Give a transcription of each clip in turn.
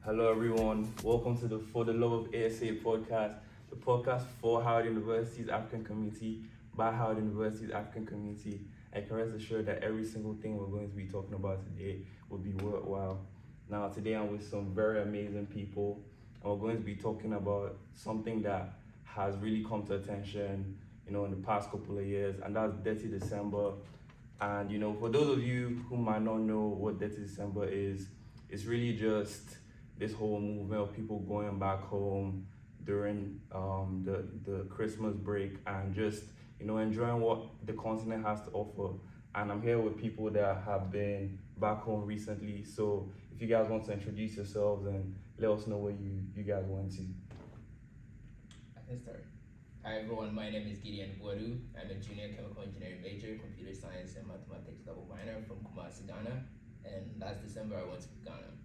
Hello, everyone. Welcome to the For the Love of ASA podcast, the podcast for Howard University's African community by Howard University's African community. I can rest assured that every single thing we're going to be talking about today will be worthwhile. Now, today I'm with some very amazing people, and we're going to be talking about something that has really come to attention, in the past couple of years, and that's Detty December. And for those of you who might not know what Detty December is, it's really just this whole movement of people going back home during the Christmas break and just enjoying what the continent has to offer. And I'm here with people that have been back home recently. So if you guys want to introduce yourselves and let us know where you guys went to. I can start. Hi everyone, my name is Gideon Boadu. I'm a junior chemical engineering major, computer science and mathematics double minor from Kumasi, Ghana. And last December I went to Ghana.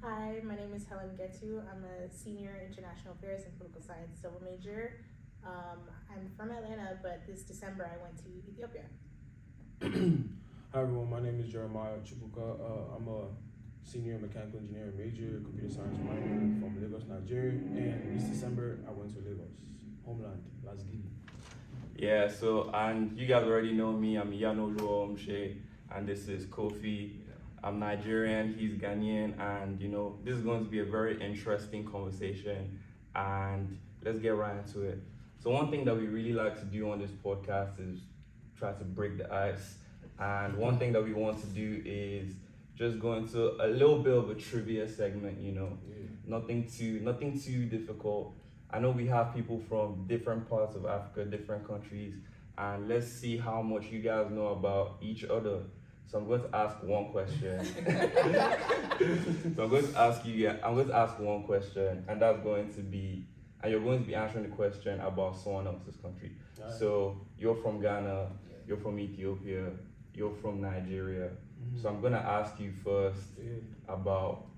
Hi, my name is Helen Getu. I'm a senior international affairs and political science double major. I'm from Atlanta, but this December I went to Ethiopia. Hi everyone, my name is Jeremiah Chukwuka. I'm a senior mechanical engineering major, computer science minor from Lagos, Nigeria. And this December I went to Lagos, homeland, Las Gili. Yeah, and you guys already know me. I'm Yano Luomshe, and this is Kofi. I'm Nigerian, he's Ghanaian, and this is going to be a very interesting conversation, and let's get right into it. So one thing that we really like to do on this podcast is try to break the ice, and one thing that we want to do is just go into a little bit of a trivia segment, nothing too difficult. I know we have people from different parts of Africa, different countries, and let's see how much you guys know about each other. So I'm going to ask one question. I'm going to ask one question, and you're going to be answering the question about someone else's country. Right. So you're from Ghana, you're from Ethiopia, you're from Nigeria. Mm-hmm. So I'm going to ask you first about,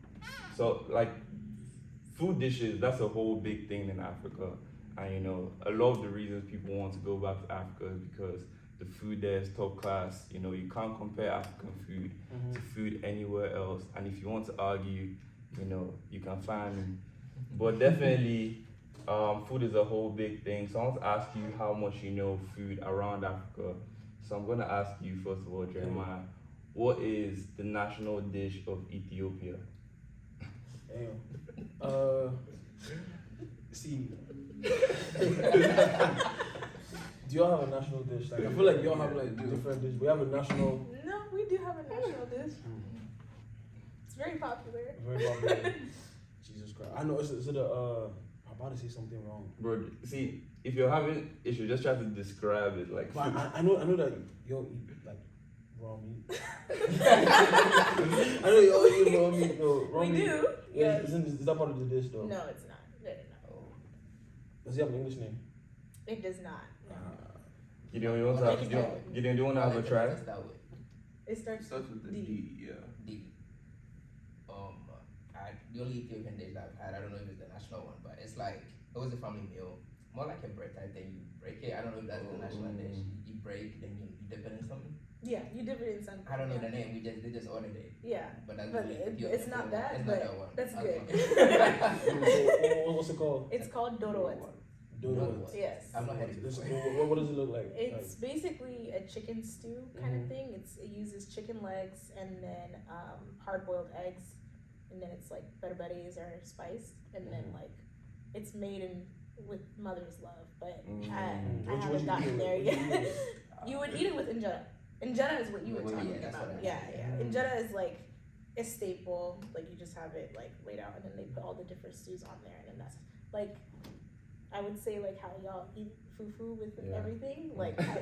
food dishes. That's a whole big thing in Africa. And a lot of the reasons people want to go back to Africa is because the food there is top class. You can't compare African food to food anywhere else. And if you want to argue, you can find me. But definitely, food is a whole big thing. So I want to ask you how much you know food around Africa. So I'm going to ask you, first of all, Jeremiah, what is the national dish of Ethiopia? Damn. See. Do y'all have a national dish? I feel like y'all have different dishes. We have a national. No, we do have a national dish. It's very popular. Very popular. Jesus Christ. I know. Is it a? I'm about to say something wrong. Bro, see, if you're having issues, just try to describe it like. But I know that y'all eat like raw meat. I know y'all eat raw meat though. Raw we meat. do. Yes. Is that part of the dish though? No, it's not. No. Does it have an English name? It does not. No. Gideon, do you want to have a try? It starts with the D, yeah. D. The only Ethiopian dish that I've had, I don't know if it's the national one, but it's like, it was a family meal. More like a bread type thing. You break it. I don't know if that's the national dish. You break, then you dip it in something. Yeah, you dip it in something. I don't know the name. They just ordered it. Yeah, but that's it's not that. It's but not that one. That's good. What's it called? It's called dorowet. Yes. I've not had it before. What does it look like? It's basically a chicken stew kind of thing. It uses chicken legs and then hard-boiled eggs, and then it's like berberis or spice, and then it's made with mother's love. But I haven't gotten there yet. You would eat it with injera. Injera is what you were talking about. Yeah. Injera is like a staple. Like you just have it laid out, and then they put all the different stews on there, and then that's I would say how y'all eat fufu with everything,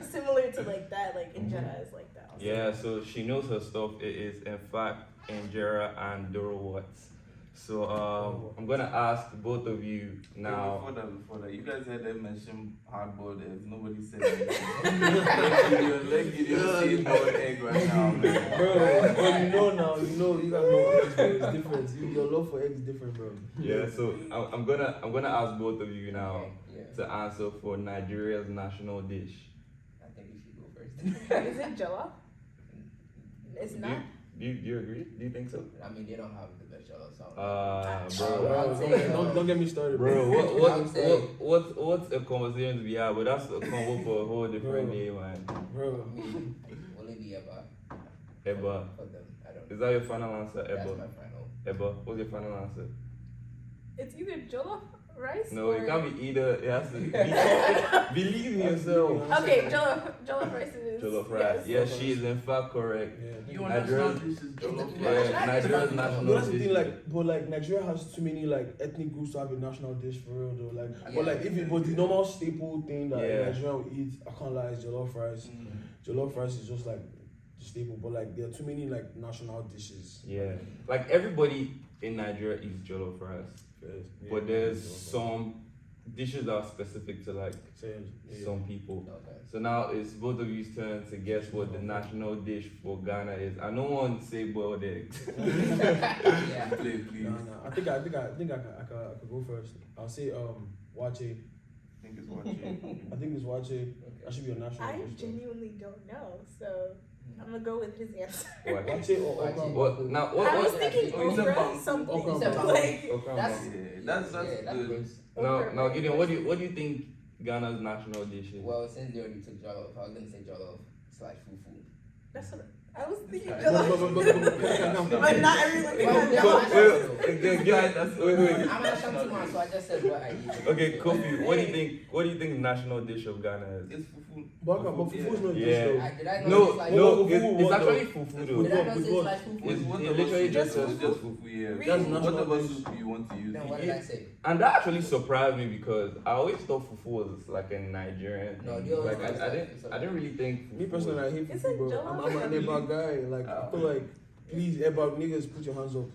similar to that. Injera is like that. Also. Yeah, so she knows her stuff. It is in fact injera and dorowet. So I'm gonna ask both of you now. Before that, you guys had that mention hard-boiled eggs. Nobody said anything. Let Gideon say boiled egg right now, man. Bro, you got no eggs, bro. It's different. Your love for eggs is different, bro. Yeah, so I'm gonna ask both of you now to answer for Nigeria's national dish. I think you should go first. Is it jollof? It's not. Do you agree? Do you think so? I mean, they don't have the best jollof, so. Bro. I would say, Don't get me started, Bro, what's a conversation to be had? But that's a combo for a whole different Bro. day, man. Bro. I mean, will it be Eba? Eba. For them, I don't know. Is that your final answer, That's Eba? my final. Eba, what's your final answer? It's either jollof rice. No, or... it can't be either. It has to be. Believe in yourself. Okay, jollof rice it is. Jollof rice. Yes. Yes, she is in fact correct. Yeah. Your Nigerian- national dish is jollof Yeah. rice. Yeah, Nigeria's No, national that's the dish. thing, but Nigeria has too many ethnic groups to have a national dish for real though. But the normal staple thing that Yeah. Nigeria will eat, I can't lie, is jollof rice. Mm. Jollof rice is just the staple, but there are too many national dishes. Yeah, like everybody in Nigeria eats jollof rice, Yes. but there's some dishes that are specific to Yeah. some people. Okay. So now it's both of you's turn to guess what the national dish for Ghana is. I don't want to say boiled eggs. Yeah. Play, please. Nah. I think I could go first. I'll say wache. I think it's watching. I think it's wache. Okay. That should be a national I dish. though. genuinely don't know, so I'm gonna go with his answer. What? Wache or okra. What? Now I what? was What? thinking Oh, you said okra, bamboo. something Okra, bamboo. like Okra That's bamboo. That's that's good. close. Now, okra, Gideon, what do you think Ghana's national dish is? Well, since they already took jollof, I was gonna say jollof / fufu. That's what I was thinking. But- Jollof, but not everyone can Well, have yeah, jollof. Wait. I'm an Ashanti man, so I just said what I eat. Okay, Kofi, what do you think? What do you think the national dish of Ghana is? It's fufu. But fufu is not Yeah. dish though. Did I not No, say it's no, like it's what actually though? fufu Did though. I not say Because- it's like fufu? It's What it about literally soup? just It's says just fufu. fufu, yeah. Really? That's What national about dish. soup you want to use? Then what did I say? And that actually surprised me because I always thought fufu was like a Nigerian No, thing. they always Like say it's I didn't really think fufu Me personally, I hate Isn't fufu, bro. jollof I'm an like- Eba guy. I feel please, Eba niggas, put your hands up.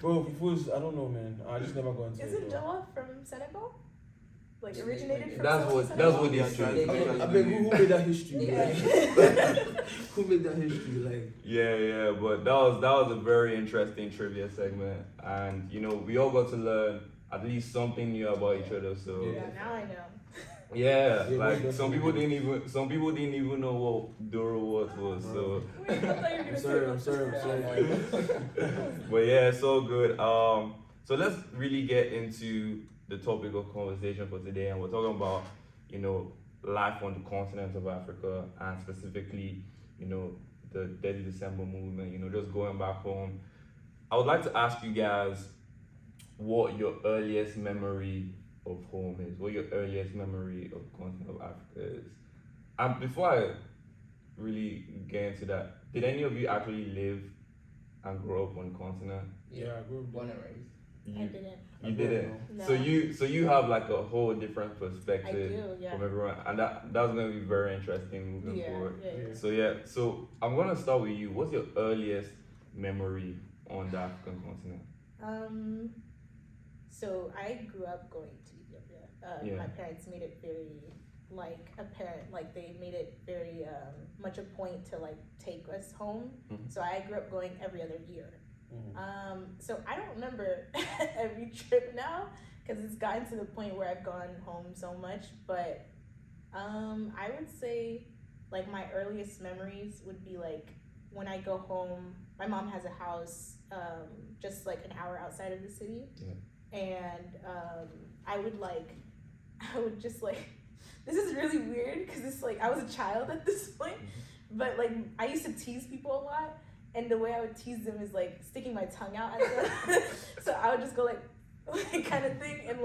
Bro, fufu is, I don't know, man. I just never got into it. Isn't bro. jollof from Senegal? Like originated from That's what Senegal? they Yeah, say. I beg, who made that history? Yeah. Who made that history? Yeah, but that was a very interesting trivia segment, and we all got to learn at least something new about each other. So Yeah, now I know. yeah, Yeah, like most some people didn't even know what Doro was. So Wait, I thought you were gonna I'm say sorry. but yeah, it's all good. So let's really get into the topic of conversation for today, and we're talking about life on the continent of Africa, and specifically the Detty December movement. Just going back home. I would like to ask you guys what your earliest memory of home is. What your earliest memory of the continent of Africa is. And before I really get into that, did any of you actually live and grow up on the continent? Yeah, I grew up Born and raised. I You, didn't. you didn't. No. So you have like a whole different I perspective do, yeah. from everyone, and that's gonna be very interesting moving Yeah, forward. yeah. So I'm gonna start with you. What's your earliest memory on the African continent? So I grew up going to Ethiopia. Yeah. My parents made it very apparent, they made it very much a point to take us home. Mhm. So I grew up going every other year. Mhm. So I don't remember every trip now because it's gotten to the point where I've gone home so much. But I would say my earliest memories would be when I go home. My mom has a house just an hour outside of the city, and I would just this is really weird because it's I was a child at this point, but I used to tease people a lot. And the way I would tease them is sticking my tongue out at them. So I would just go kind of thing and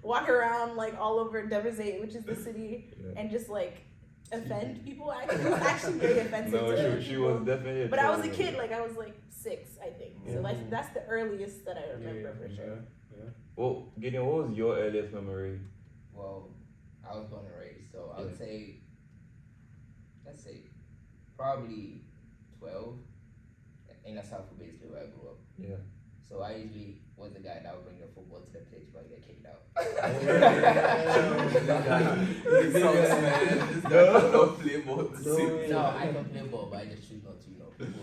walk around all over Devizate, which is the city, and just offend people. It was actually very offensive. No, to she people. was definitely. But I was a kid, I was 6, I think. So Mhm. that's the earliest that I remember for sure. Yeah. Well, Gideon, what was your earliest memory? Well, I was born and raised, so I would Yeah. say, let's say, probably 12 in a South basically where I grew up. Yeah. So I usually was the guy that would bring the football to the pitch but get kicked out. This guy cannot play ball. No, I can play ball, but I just choose not to. People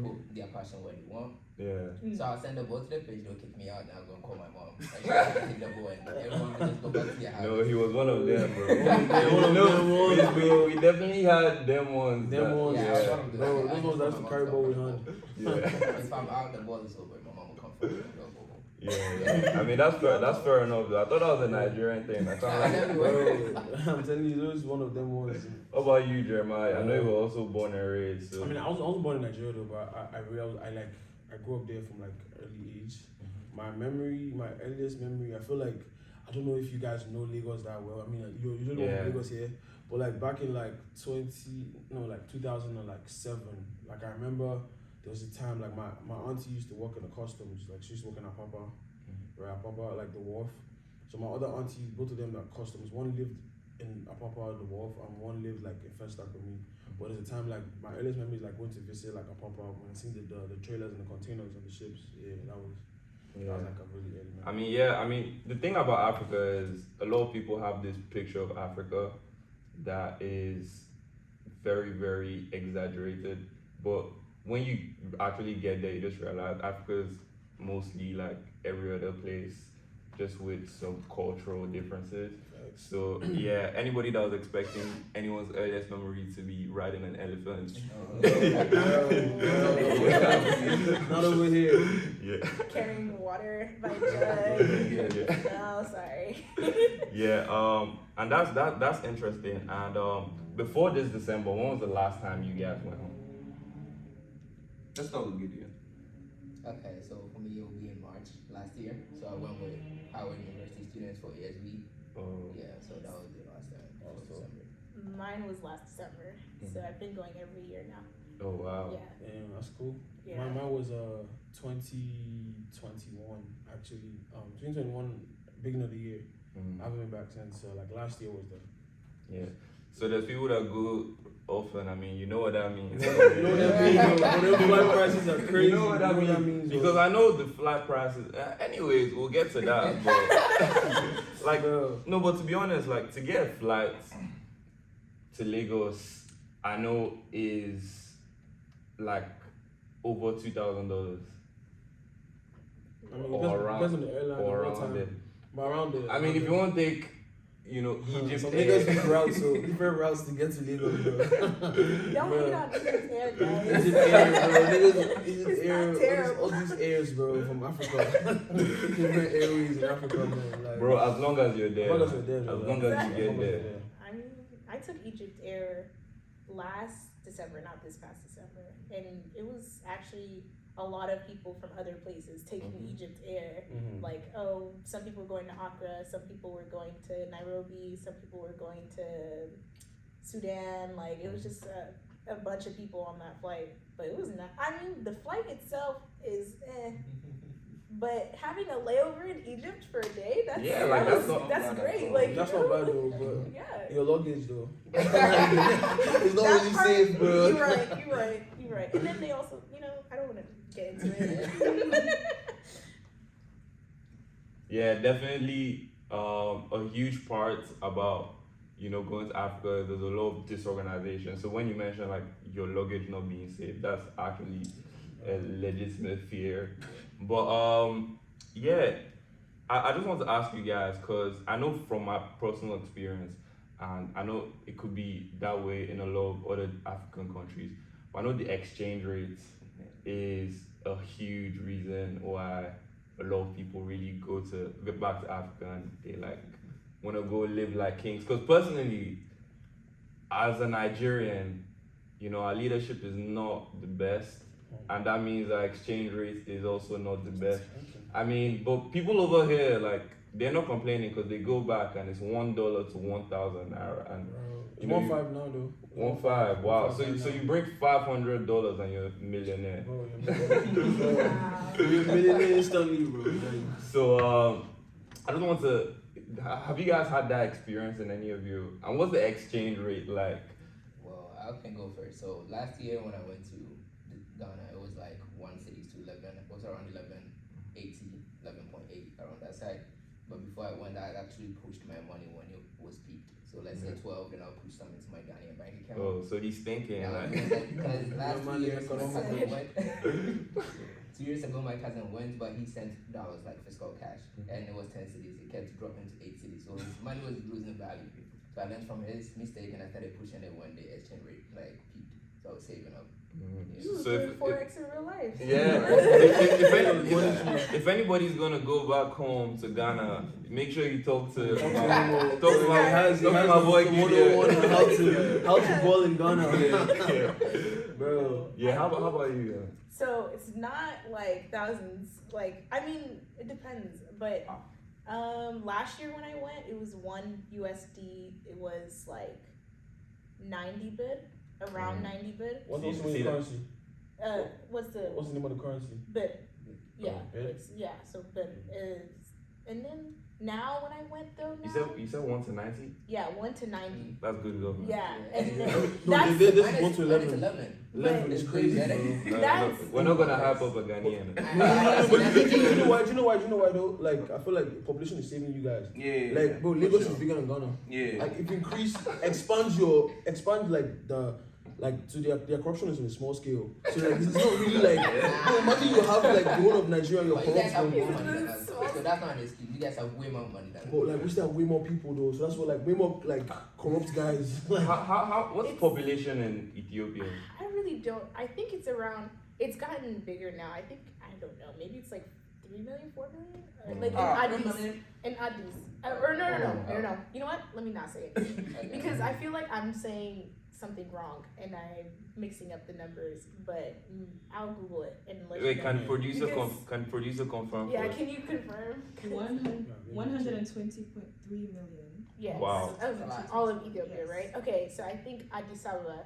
put their passion where they want. Yeah. So I'll send the ball to the pitch, they'll kick me out, and I'm gonna call my mom. Like, she'll take the ball, and everyone will just go back to their house. No, he was one of them, bro. Bro. We definitely had them ones. Them that- ones, Yeah, I was one of them. Bro, I those just ones put that's my the mom's carry ball stuff we on had. the ball. Yeah. If I'm out, the ball is over, my mom will come for me and go. Yeah. I mean, that's fair enough, though. I thought that was a Nigerian thing. I thought like, Bro, I'm telling you, those one of them ones. what about you, Jeremiah? I know you were also born and raised, so. I mean, I was born in Nigeria though, but I realized I grew up there from like early age. My earliest memory, I feel like, I don't know if you guys know Lagos that well. I mean, like, you don't know Lagos here, but like back in like 2007, like I remember there was a time like my auntie used to work in the customs, like she used to work in Apapa, right? Apapa, like the wharf. So my other auntie, both of them like customs, one lived in Apapa, the wharf, and one lived like in Festac with me. But at the time, like my earliest memory is like going to visit like Apapa when I seen the trailers and the containers on the ships. Yeah, that was like a really early memory. I mean, the thing about Africa is a lot of people have this picture of Africa that is very, very exaggerated. But when you actually get there, you just realize Africa is mostly like every other place, just with some cultural differences. So yeah, anybody that was expecting anyone's earliest memory to be riding an elephant. Not over here. Yeah. Carrying water by jug. Yeah. No, sorry. Yeah, and that's interesting. And before this December, when was the last time you guys went home? Let's start with Gideon. Okay, so for me, it will be in March last year. So I went with Howard University students for ASB. Yeah, so that was the last time. Also. December. Mine was last December, so I've been going every year now. Oh wow. Yeah. Damn, that's cool. Yeah. Mine was 2021 actually. 2021 beginning of the year. I haven't been back since. Like last year was the. Yeah. So there's people that go often. I mean, you know what that means. You know what that means, bro. The flight prices are crazy. You know what that means? bro. Because I know the flight prices. Anyways, we'll get to that. But like, no, but to be honest, like to get a flight to Lagos, I know is like over $2,000. I mean, Or depends on the airline or and what around time. it. But around there. I mean, if you want to take, Egypt some Air. niggas different routes, so different routes to get to Lagos, bro. Don't Bro. hate on Egypt Air, guys. Egypt Air, bro. Niggas, Egypt It's Air, not terrible. all these airs, bro, from Africa. Different airways in Africa, man. Like, Bro, as long as you're there. as long as you're there, As bro. long as you Exactly. get there. I mean, I took Egypt Air last December, not this past December, and it was actually a lot of people from other places taking Egypt Air. Like, some people were going to Accra, some people were going to Nairobi, some people were going to Sudan. Like, it was just a bunch of people on that flight. But it was not, I mean, the flight itself is but having a layover in Egypt for a day, that's that's great. not Like, That's you not know, bad though, but yeah. your luggage though. It's not That really part, safe, bro. You're right. And then they also, I don't want to get into it. Yeah, definitely a huge part about, going to Africa is there's a lot of disorganization. So when you mention like your luggage not being safe, that's actually a legitimate fear. But yeah, I just want to ask you guys, because I know from my personal experience, and I know it could be that way in a lot of other African countries, but I know the exchange rate is a huge reason why a lot of people really get back to Africa and they like want to go live like kings. Because personally, as a Nigerian, our leadership is not the best, and that means our exchange rate is also not the best. I mean, but people over here, like, they're not complaining because they go back and it's $1 to 1,000 naira, and It's 1.5 now though. 1.5. Wow. 1.5 So now. you bring $500 and you're a millionaire. Bro, you're a millionaire instantly, bro. Like, So I just want to. Have you guys had that experience in any of you? And what's the exchange rate like? Well, I can go first. So last year when I went to Ghana, it was like 1 cities to 11. It was around 11.80 11.8 around that side. But before I went, I actually pushed my money when it was peaked. So let's say 12, then I'll push some into my Ghanaian bank account. Oh, so he's thinking Yeah, like. because last 2 money years my economic. cousin went. 2 years ago my cousin went, but he sent dollars like fiscal cash, and it was 10 cities. It kept dropping to 8 cities, so his money was losing value. So I learned from his mistake, and I started pushing it when the exchange rate like peaked. So I was saving up. You was So doing if- forex in real life. Yeah, if anybody's gonna go back home to Ghana, make sure you talk to my boy Gideon. How to ball in Ghana, bro. Yeah, how about you? So it's not like thousands. Like, I mean, it depends. But last year when I went, it was one USD. It was like 90 bid, around 90 bid. What's See- the see that? currency? What's the What's the name of the currency? bid? Yeah, bid? it's, yeah. So bid is, and then now when I went though, You said 1 to 90. yeah, 1 to 90. That's good government. Yeah, Yeah. and then No, that's this Mine is 1 to 11. 11. 11 is But- crazy, Yeah, bro. That's- We're not gonna hype up a Ghanaian. Do you know why? Do you know why though? Like, I feel like population is saving you guys. Yeah. Like, bro, for Lagos sure. is bigger than Ghana. Yeah. Like, if you expand like so their corruption is on a small scale. So like it's not really like bro, imagine you have like the whole of Nigeria and you're But you guys have corrupt. more Bro. money than us, so that's not an excuse. You guys have way more money than us. But like we still have way more people though, so that's what like way more like corrupt guys. Like What's the population in Ethiopia? I really don't. I think it's around. It's gotten bigger now. I think I don't know. Maybe it's like 3 million, 4 million, or like in Addis. Or no. You know what? Let me not say it because I feel like I'm saying something wrong and I'm mixing up the numbers. But I'll Google it and let Wait, you know. can producer Because- confirm? Yeah, for us? can you confirm? 120.3 million. Yes. Wow. Of That's a lot. all of Ethiopia, Yes. right? Okay, so I think Addis Ababa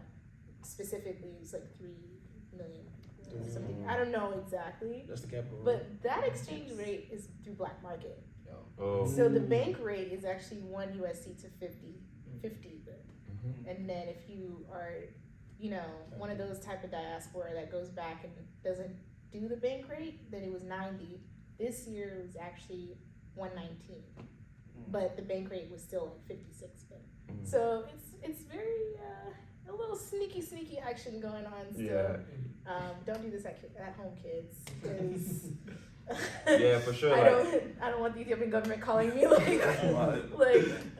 specifically is like 3 million. Something. I don't know exactly. that's the capital. But that exchange rate is through black market. Oh. So the bank rate is actually 1 USD to 50 but Mhm. and then if you are, you know, one of those type of diaspora that goes back and doesn't do the bank rate, then it was 90. This year it was actually 119. But the bank rate was still like 56 but. Mhm. So it's very a little sneaky action going on still. Yeah. Don't do this at home, kids. 'Cause Yeah, for sure. I Like, don't want the Ethiopian government calling me like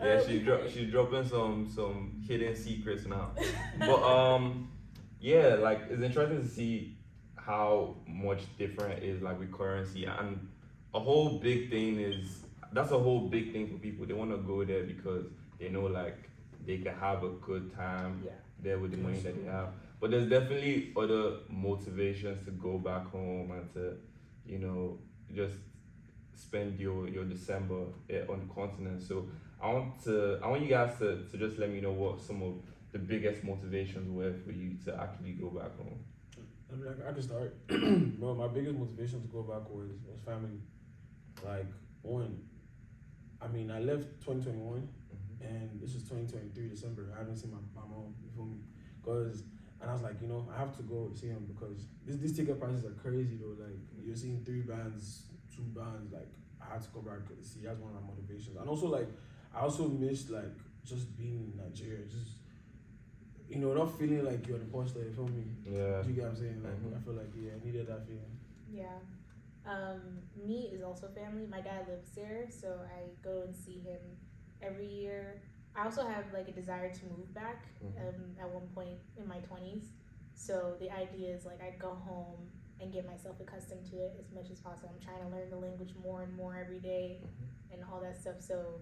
yeah, she's dropping some hidden secrets now. But yeah, like it's interesting to see how much different is like with currency, and a whole big thing is that's a whole big thing for people. They want to go there because they know like they can have a good time Yeah. there with the money that they have. But there's definitely other motivations to go back home and to, you know, just spend your December on the continent. So I want you guys to just let me know what some of the biggest motivations were for you to actually go back home. I mean, I can start. Bro, my biggest motivation to go back was family. Like, one, I mean, I left 2021, and this is 2023 December. I haven't seen my mom, you feel me? And I was like, you know, I have to go see him because these ticket prices are crazy though. Like, you're seeing 3 bands, 2 bands. Like, I had to go back to see. That's one of my motivations. And also, like, I also missed like just being in Nigeria, just you know, not feeling like you're the poster. You feel me? Yeah. Do you get what I'm saying? Like, Mhm. I feel like I needed that feeling. Yeah. Me is also family. My dad lives there, so I go and see him every year. I also have like a desire to move back at one point in my 20s. So the idea is like I go home and get myself accustomed to it as much as possible. I'm trying to learn the language more and more every day and all that stuff. So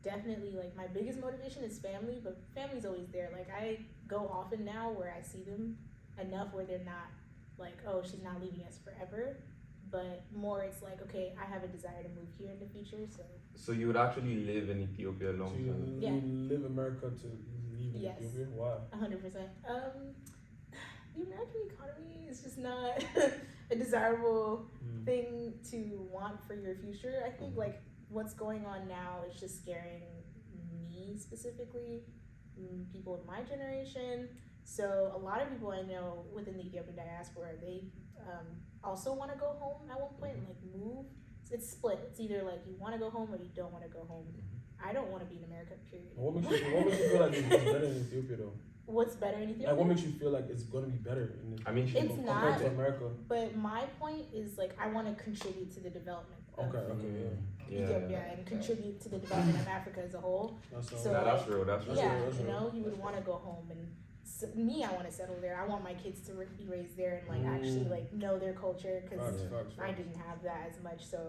definitely like my biggest motivation is family, but family's always there. Like I go often now where I see them enough where they're not like, oh, she's not leaving us forever. But more it's like, okay, I have a desire to move here in the future, So you would actually live in Ethiopia long So you term? Yeah. live America to leave Yes. Ethiopia? Why? 100%. The American economy is just not a desirable thing to want for your future. I think like what's going on now is just scaring me specifically, people in my generation. So a lot of people I know within the Ethiopian diaspora, they also want to go home at one point and like move to it's split. It's either like you want to go home or you don't want to go home. I don't want to be in America. Period. What makes you feel like it's better in Ethiopia though? What's better in Ethiopia? Like, what makes you feel like it's gonna be better in I mean, It's compared not. to America? But my point is like I want to contribute to the development of Ethiopia and contribute to the development of Africa as a whole. That's all. So, Nah, that's real. That's real. Yeah, that's you real. know, you would want to go home and me, I want to settle there. I want my kids to be raised there and like actually like know their culture because I didn't have that as much. So,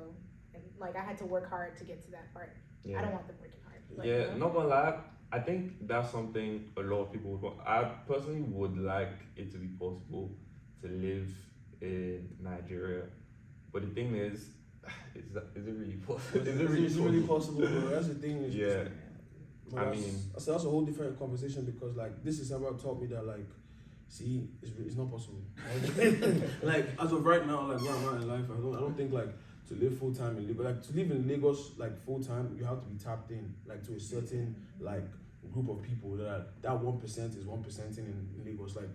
and, like I had to work hard to get to that part. Yeah. I don't want them working hard. Like, Yeah, you know? not gonna lie. I think that's something a lot of people would want. I personally would like it to be possible to live in Nigeria, but the thing is it really possible? Is it really possible, bro? That's the thing. Is Yeah. I mean, that's a whole different conversation because like this December taught me that like, see, it's not possible. Like as of right now, like where I'm at in life, I don't think like to live full time in Lagos, like to live in Lagos like full time, you have to be tapped in like to a certain like group of people that 1% is 1% in Lagos. Like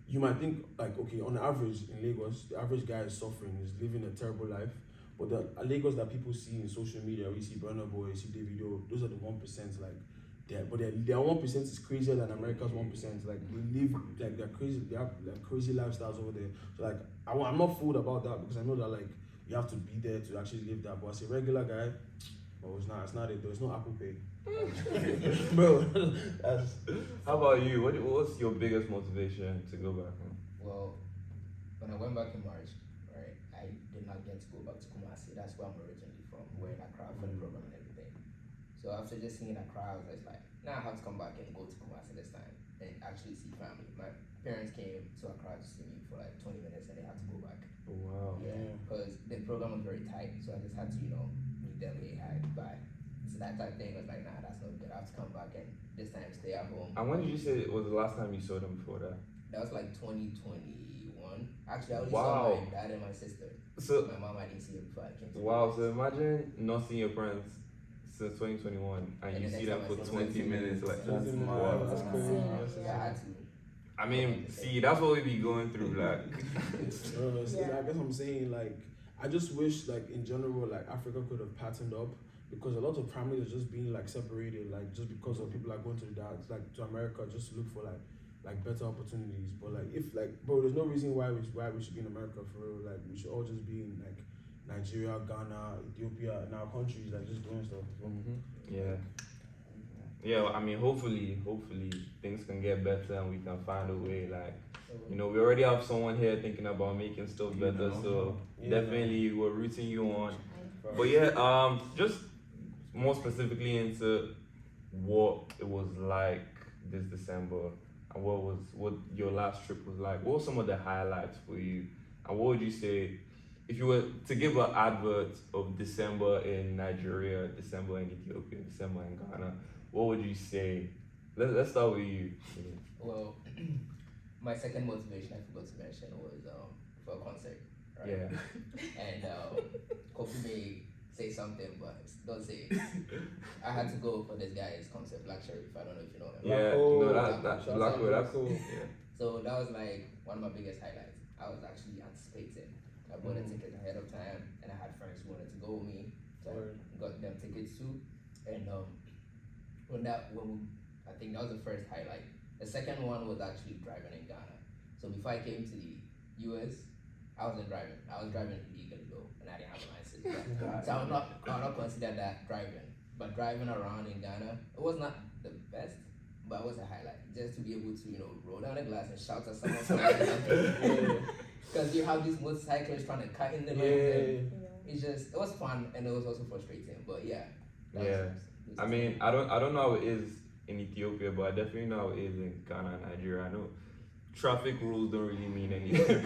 you might think like okay, on average in Lagos, the average guy is suffering, is living a terrible life. But the Lagos that people see in social media, we see Burna Boy, we see Davido, those are the 1%. Like, their 1% is crazier than America's 1%. Like they live like they're crazy, they have like crazy lifestyles over there. So like I'm not fooled about that because I know that like you have to be there to actually live that. But as a regular guy, well, it's not it. There's no Apple Pay, bro. How about you? What's your biggest motivation to go back home? Well, when I went back in March, right, I did not get to go back to Kumasi. That's where I'm originally from. We're in Accra for the program and everything. So after just seeing Accra, I was just like, now I have to come back and go to Kumasi this time and actually see family. My parents came to Accra to see me for like 20 minutes and they had to go back. Oh, wow. Yeah, because the program was very tight, so I just had to, meet them, hey, hi, bye. So that type of thing was like, nah, that's not good. I have to come back and this time stay at home. And when did you say it was the last time you saw them before that? That was like 2021. Actually, I only Wow. saw my dad and my sister. So My mom, I didn't see her before I came to wow, the so imagine not seeing your parents since 2021 and And you the see them next for time I 20 see them, minutes. Like, That's wow. That's crazy. Yeah, I had to. I mean, see, that's what we be going through. Like, Yeah. I guess I'm saying like I just wish like in general like Africa could have patterned up because a lot of families are just being like separated like just because of people are going to to America just to look for like better opportunities. But like if like bro, there's no reason why we should be in America for real. Like we should all just be in like Nigeria, Ghana, Ethiopia, in our countries like just doing stuff. yeah. Yeah, I mean, hopefully things can get better and we can find a way. Like, we already have someone here thinking about making stuff better. So definitely, we're rooting you on. But yeah, just more specifically into what it was like this December and what your last trip was like. What were some of the highlights for you? And what would you say if you were to give an advert of December in Nigeria, December in Ethiopia, December in Ghana? What would you say? Let's start with you. Well, my second motivation I forgot to mention was for a concert, right? Yeah. And Kofi may say something, but don't say it. I had to go for this guy's concert, Black Sherif. I don't know if you know him. Yeah, no, that's Blackwood. That's cool. Yeah. So that was like one of my biggest highlights. I was actually anticipating. I bought a ticket ahead of time, and I had friends who wanted to go with me, so I got them tickets too. And I think that was the first highlight. The second one was actually driving in Ghana. So before I came to the US, I wasn't driving. I was driving illegally though, and I didn't have a license. So I would not consider that driving. But driving around in Ghana, it was not the best, but it was a highlight. Just to be able to, roll down the glass and shout at someone. Because you have these motorcyclists trying to cut in the lane. It was fun and it was also frustrating. But yeah. I mean, I don't know how it is in Ethiopia, but I definitely know how it is in Ghana and Nigeria. I know traffic rules don't really mean anything.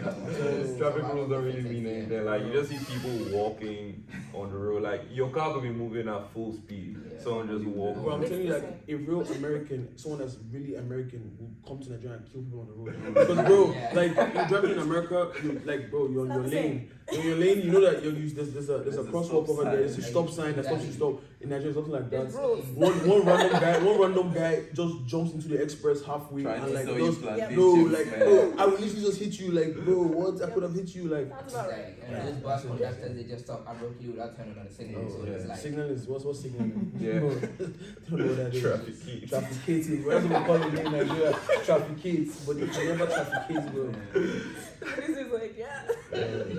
Traffic rules don't really mean anything. Like, you just see people walking on the road. Like, your car could be moving at full speed. Someone just walking. Bro, I'm telling you, like, a real American, someone that's really American will come to Nigeria and kill people on the road. Because, bro, like, you're driving in America, you're on your lane. When you're lane, you know that there's a There's a crosswalk stop over there. There's a sign. stop sign that stops you Exactly. stop. In Nigeria, something like that. There's rules. One random guy just jumps into the express halfway Trying and to like sell you just plantain bro, chips, like man. bro, I will literally just hit you like bro, what? I could have hit you like. Sounds about right. Exactly. And Yeah. those bus conductors, they just stop abruptly without turning on the signal. Oh, so yeah. it's like, Signal is what's signal? Yeah. No, don't know what that is. Traffic. Trafficating. Whatever we call it in Nigeria, trafficates, but it's never trafficates, bro. This is like, yeah.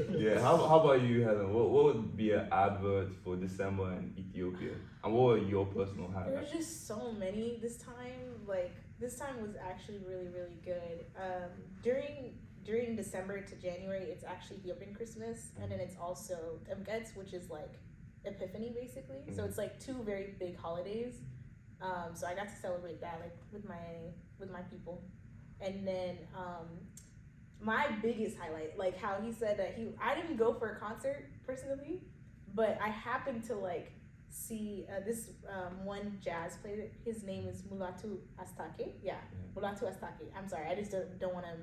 Yeah. How about you, Helen? What would be an advert for December in Ethiopia? And what were your personal There highlights? were just so many this time. Like this time was actually really, really good. During December to January, it's actually Ethiopian Christmas, and then it's also Temkets, which is like Epiphany basically. So it's like two very big holidays. So I got to celebrate that like with my people, and then my biggest highlight, like how he said that I didn't go for a concert personally, but I happened to like see this one jazz player. His name is Mulatu Astake. Yeah, Mulatu Astake. I'm sorry, I just don't want to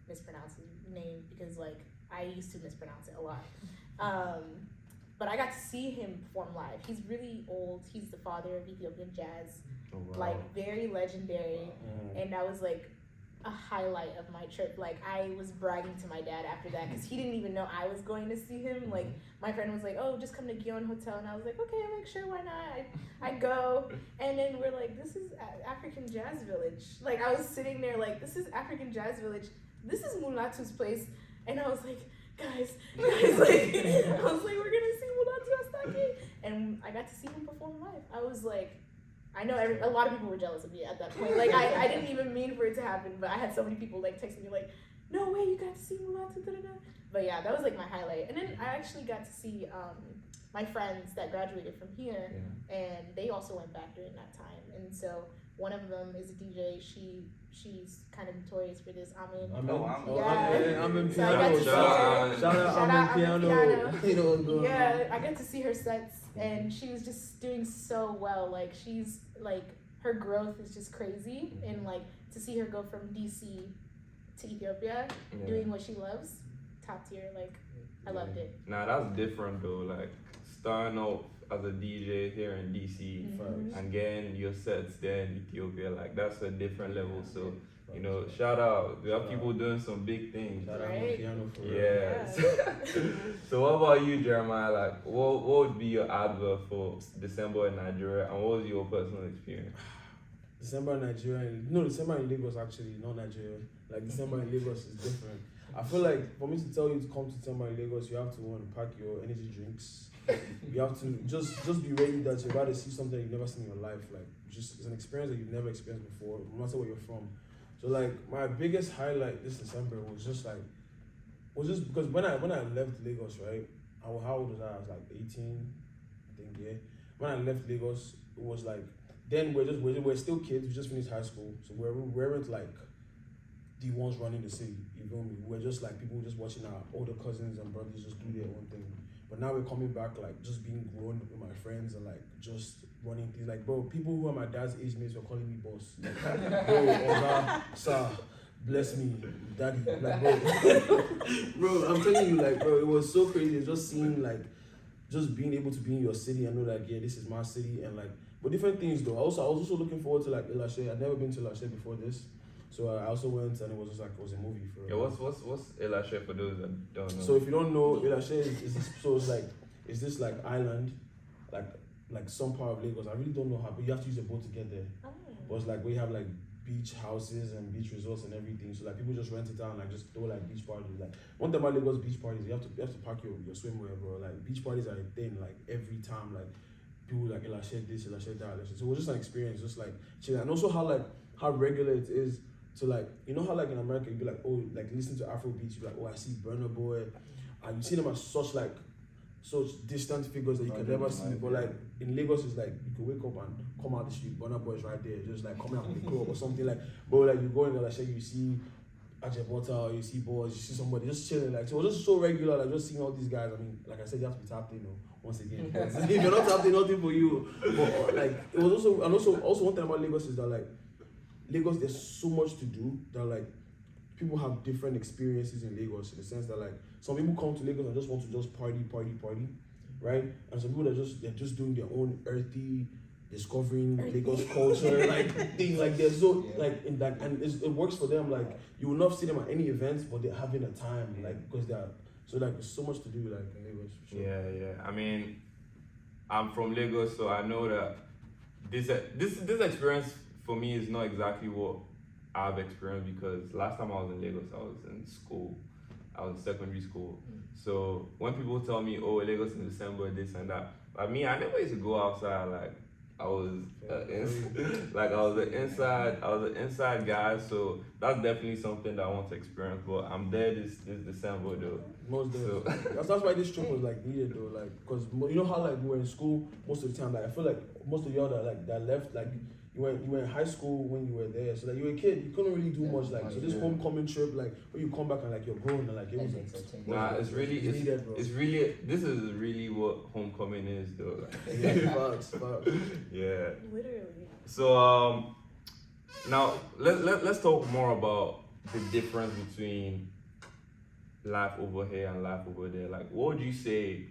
mispronounce his name because like I used to mispronounce it a lot. But I got to see him perform live. He's really old. He's the father of Ethiopian jazz, Oh, wow. like very legendary. And that was like a highlight of my trip. Like I was bragging to my dad after that because he didn't even know I was going to see him. Like my friend was like, "Oh, just come to Gion Hotel," and I was like, "Okay, I'm like, sure, why not?" I go, and then we're like, "This is African Jazz Village." Like I was sitting there like, "This is African Jazz Village. This is Mulatu's place," and I was like, guys, like I was like, "We're gonna see Mulatu Astake," and I got to see him perform live. I was like. I know a lot of people were jealous of me at that point. Like, I didn't even mean for it to happen, but I had so many people, like, texting me, like, "No way, you got to see Mulatu, da-da-da." But yeah, that was, like, my highlight. And then I actually got to see my friends that graduated from here, and they also went back during that time. And so one of them is a DJ. She's kind of notorious for this. I'm in So I got to see her. Shout out, I'm in piano. You know what's going on. Yeah, I got to see her sets, and she was just doing so well. Like she's like her growth is just crazy, and like to see her go from DC to Ethiopia, doing what she loves, top tier. Like I loved it. Nah, that's different though. Like starting off as a DJ here in DC and getting your sets there in Ethiopia, like that's a different level. So you know, shout out. We have people doing some big things. Shout out, I'm Right. in piano for real. Yeah. So what about you, Jeremiah? Like, what would be your advert for December in Nigeria, and what was your personal experience? December in Nigeria, December in Lagos actually, not Nigeria. Like December in Lagos is different. I feel like for me to tell you to come to December in Lagos, you have to pack your energy drinks. You have to just be ready that you're about to see something you've never seen in your life. Like just it's an experience that you've never experienced before, no matter where you're from. So like my biggest highlight this December was just because when I left Lagos, right? How old was I? I was like 18, I think, yeah. When I left Lagos, it was like then we're still kids. We just finished high school, so we weren't like the ones running the city. You feel me? We're just like people just watching our older cousins and brothers just do their own thing. But now we're coming back, like just being grown with my friends and like just running things. Like bro, people who are my dad's age mates were calling me boss. Like, bro, Oga, sir, bless me, daddy. Like bro, I'm telling you, like bro, it was so crazy. It's just seeing like just being able to be in your city and know like yeah, this is my city and like. But different things though. I was also looking forward to like Elashe. I'd never been to Elashe before this. So I also went and it was just like it was a movie for. Yeah, what's Elashe for those that don't know? So if you don't know, Elashe is this, so it's this like island, like some part of Lagos. I really don't know how, but you have to use a boat to get there. But it's like we have like beach houses and beach resorts and everything. So like people just rent it out and like just throw like beach parties. Like one thing about Lagos beach parties, you have to pack your swimwear, bro. Like beach parties are a thing like every time. Like people like Elashe this, Elashe that, Elashe. So it was just an experience, just like chilling. And also how regular it is. So like you know how like in America you'd be like, oh, like listen to Afro beats, you'd be like, oh, I see Burna Boy, and you see them as such distant figures that you can never see. But like in Lagos it's like you can wake up and come out the street, Burna Boy is right there, just like coming out from the club or something like. But like you go in Elashe, you see Ajebota or you see boys, you see somebody just chilling. Like so it was just so regular, like just seeing all these guys. I mean, like I said, you have to be tapped in, once again. If you're not tapped in, nothing for you. But like it was also one thing about Lagos is that like Lagos, there's so much to do that like people have different experiences in Lagos in the sense that like some people come to Lagos and just want to just party, right? And some people they're just doing their own earthy, discovering Lagos culture, like thing like that. So like in that, and it works for them. Like you will not see them at any events, but they're having a time, like because they're so like there's so much to do like in Lagos. For sure. Yeah. I mean, I'm from Lagos, so I know that this experience for me is not exactly what I've experienced because last time I was in Lagos, I was in school. I was in secondary school. So when people tell me, oh, Lagos in December, this and that, I mean, I never used to go outside. Like I was, I was an inside guy. So that's definitely something that I want to experience. But I'm there this December though. Most So that's why this trip was like needed though, like because you know how like we were in school most of the time. Like I feel like most of y'all that left like. You were in high school when you were there, so like you were a kid, you couldn't really do much. Like so, this homecoming trip, like when you come back and like you're grown and like it was it's really this is really what homecoming is though. Like. Facts. Yeah. Literally. So now let's talk more about the difference between life over here and life over there. Like, what would you say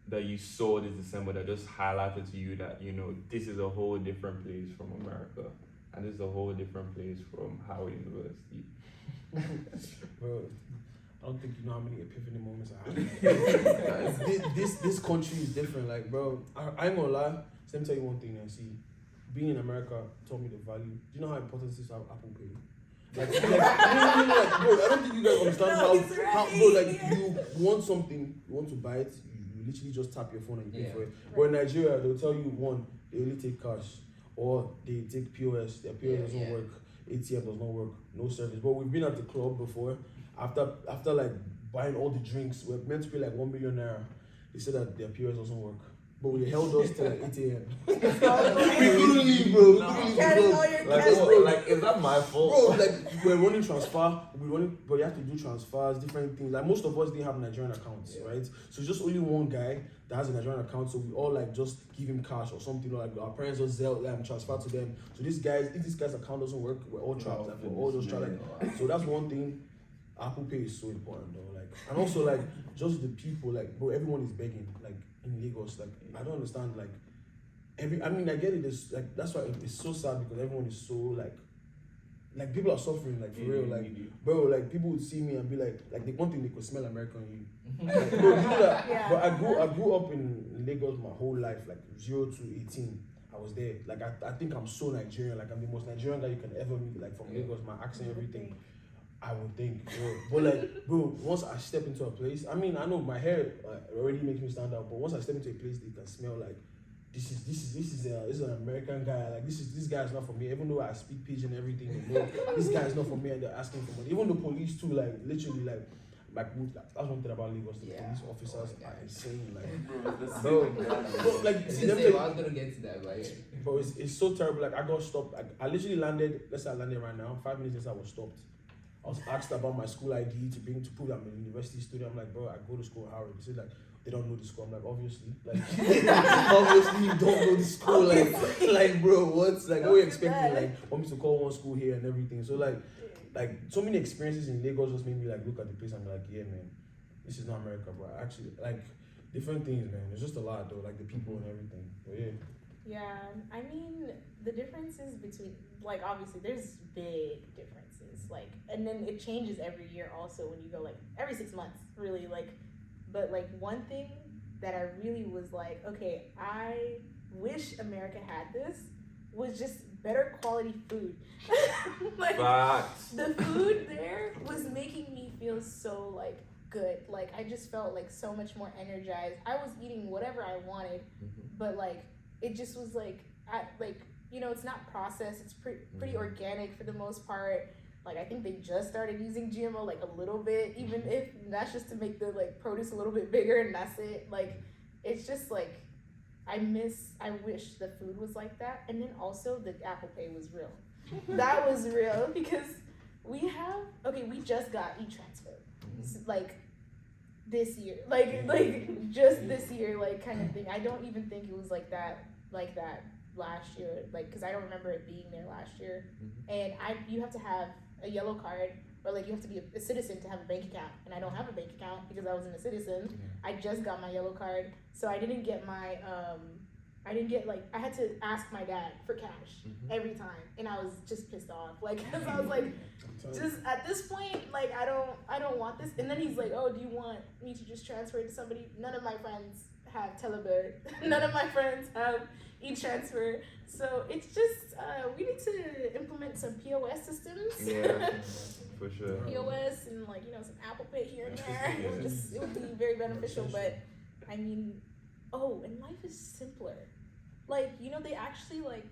that you saw this December that just highlighted to you that, you know, this is a whole different place from America and this is a whole different place from Howard University? Bro, I don't think you know how many epiphany moments I had. this country is different. Like, bro, I ain't gonna lie. Let me tell you one thing and see. Being in America taught me the value. Do you know how important it is to have Apple Pay? Like, bro, I don't think you guys understand how bro, like, you want something, you want to buy it, you literally just tap your phone and you pay for it. But in Nigeria, they'll tell you, one, they only take cash, or they take POS, their POS doesn't work, ATM does not work, no service. But we've been at the club before, after like buying all the drinks, we're meant to pay like 1 million naira. They said that their POS doesn't work. But they held us till like 8 a.m. We couldn't leave, bro. We couldn't leave, bro. Like, is that my fault? Bro, like, we're running transfer, but you have to do transfers, different things. Like, most of us didn't have Nigerian accounts, right? So it's just only one guy that has a Nigerian account, so we all like just give him cash or something, like our parents just transfer to them. So if this guy's account doesn't work, we're all trapped. Like, we're all just trapped. Like, so that's one thing. Apple Pay is so important though. Like, and also like just the people, like, bro, everyone is begging, like in Lagos. Like, I don't understand, like I get it, it's like that's why it's so sad because everyone is so like people are suffering, like for real, like bro, like people would see me and be like the one thing they could smell American in you. Like, bro, you know that. But I grew up in Lagos my whole life, like 0 to 18. I was there. Like I think I'm so Nigerian, like I'm the most Nigerian guy you can ever meet, like from Lagos, my accent, everything. I would think, bro. But like, bro, once I step into a place, I mean, I know my hair already makes me stand out, but once I step into a place, they can smell like this is an American guy. Like this guy is not for me. Even though I speak pidgin and everything, they know this guy is not for me, and they're asking for money. Even the police too, like literally, like that's one thing about Lagos. The police officers are insane. Like, bro, like see them. I was gonna get to that, but yeah. Bro, it's so terrible. Like I got stopped. I literally landed. Let's say I landed right now. 5 minutes later, I was stopped. I was asked about my school ID to prove I'm a university student. I'm like, bro, I go to school at Howard. They said like they don't know the school. I'm like, obviously, like obviously you don't know the school. Like bro, what's like what are you expecting? Like want me to call one school here and everything. So like so many experiences in Lagos just made me like look at the place and be like, yeah, man, this is not America, bro. Actually, like different things, man. It's just a lot though, like the people and everything. But yeah. Yeah, I mean, the differences between, like, obviously, there's big differences, like, and then it changes every year also when you go, like, every 6 months, really, like, but, like, one thing that I really was like, okay, I wish America had this, was just better quality food. Like, the food there was making me feel so, like, good. Like, I just felt, like, so much more energized. I was eating whatever I wanted, but, like, it just was like, you know, it's not processed. It's pretty organic for the most part. Like, I think they just started using GMO like a little bit, even if that's just to make the like produce a little bit bigger and that's it. Like, it's just like, I wish the food was like that. And then also the Apple Pay was real. That was real because we just got e-transfer. Like, this year, like just this year, like kind of thing. I don't even think it was like that last year, like because I don't remember it being there last year. And you have to have a yellow card, or like you have to be a citizen to have a bank account, and I don't have a bank account because I wasn't a citizen. I just got my yellow card, so I didn't get my I had to ask my dad for cash every time, and I was just pissed off, like, cause I was like, just at this point, like, I don't want this. And then he's like, oh, do you want me to just transfer it to somebody? None of my friends have Telebird. None of my friends have e-transfer. So it's just we need to implement some POS systems. Yeah, for sure. POS and like some Apple Pay here and there. It would be very beneficial. But I mean, and life is simpler. Like they actually like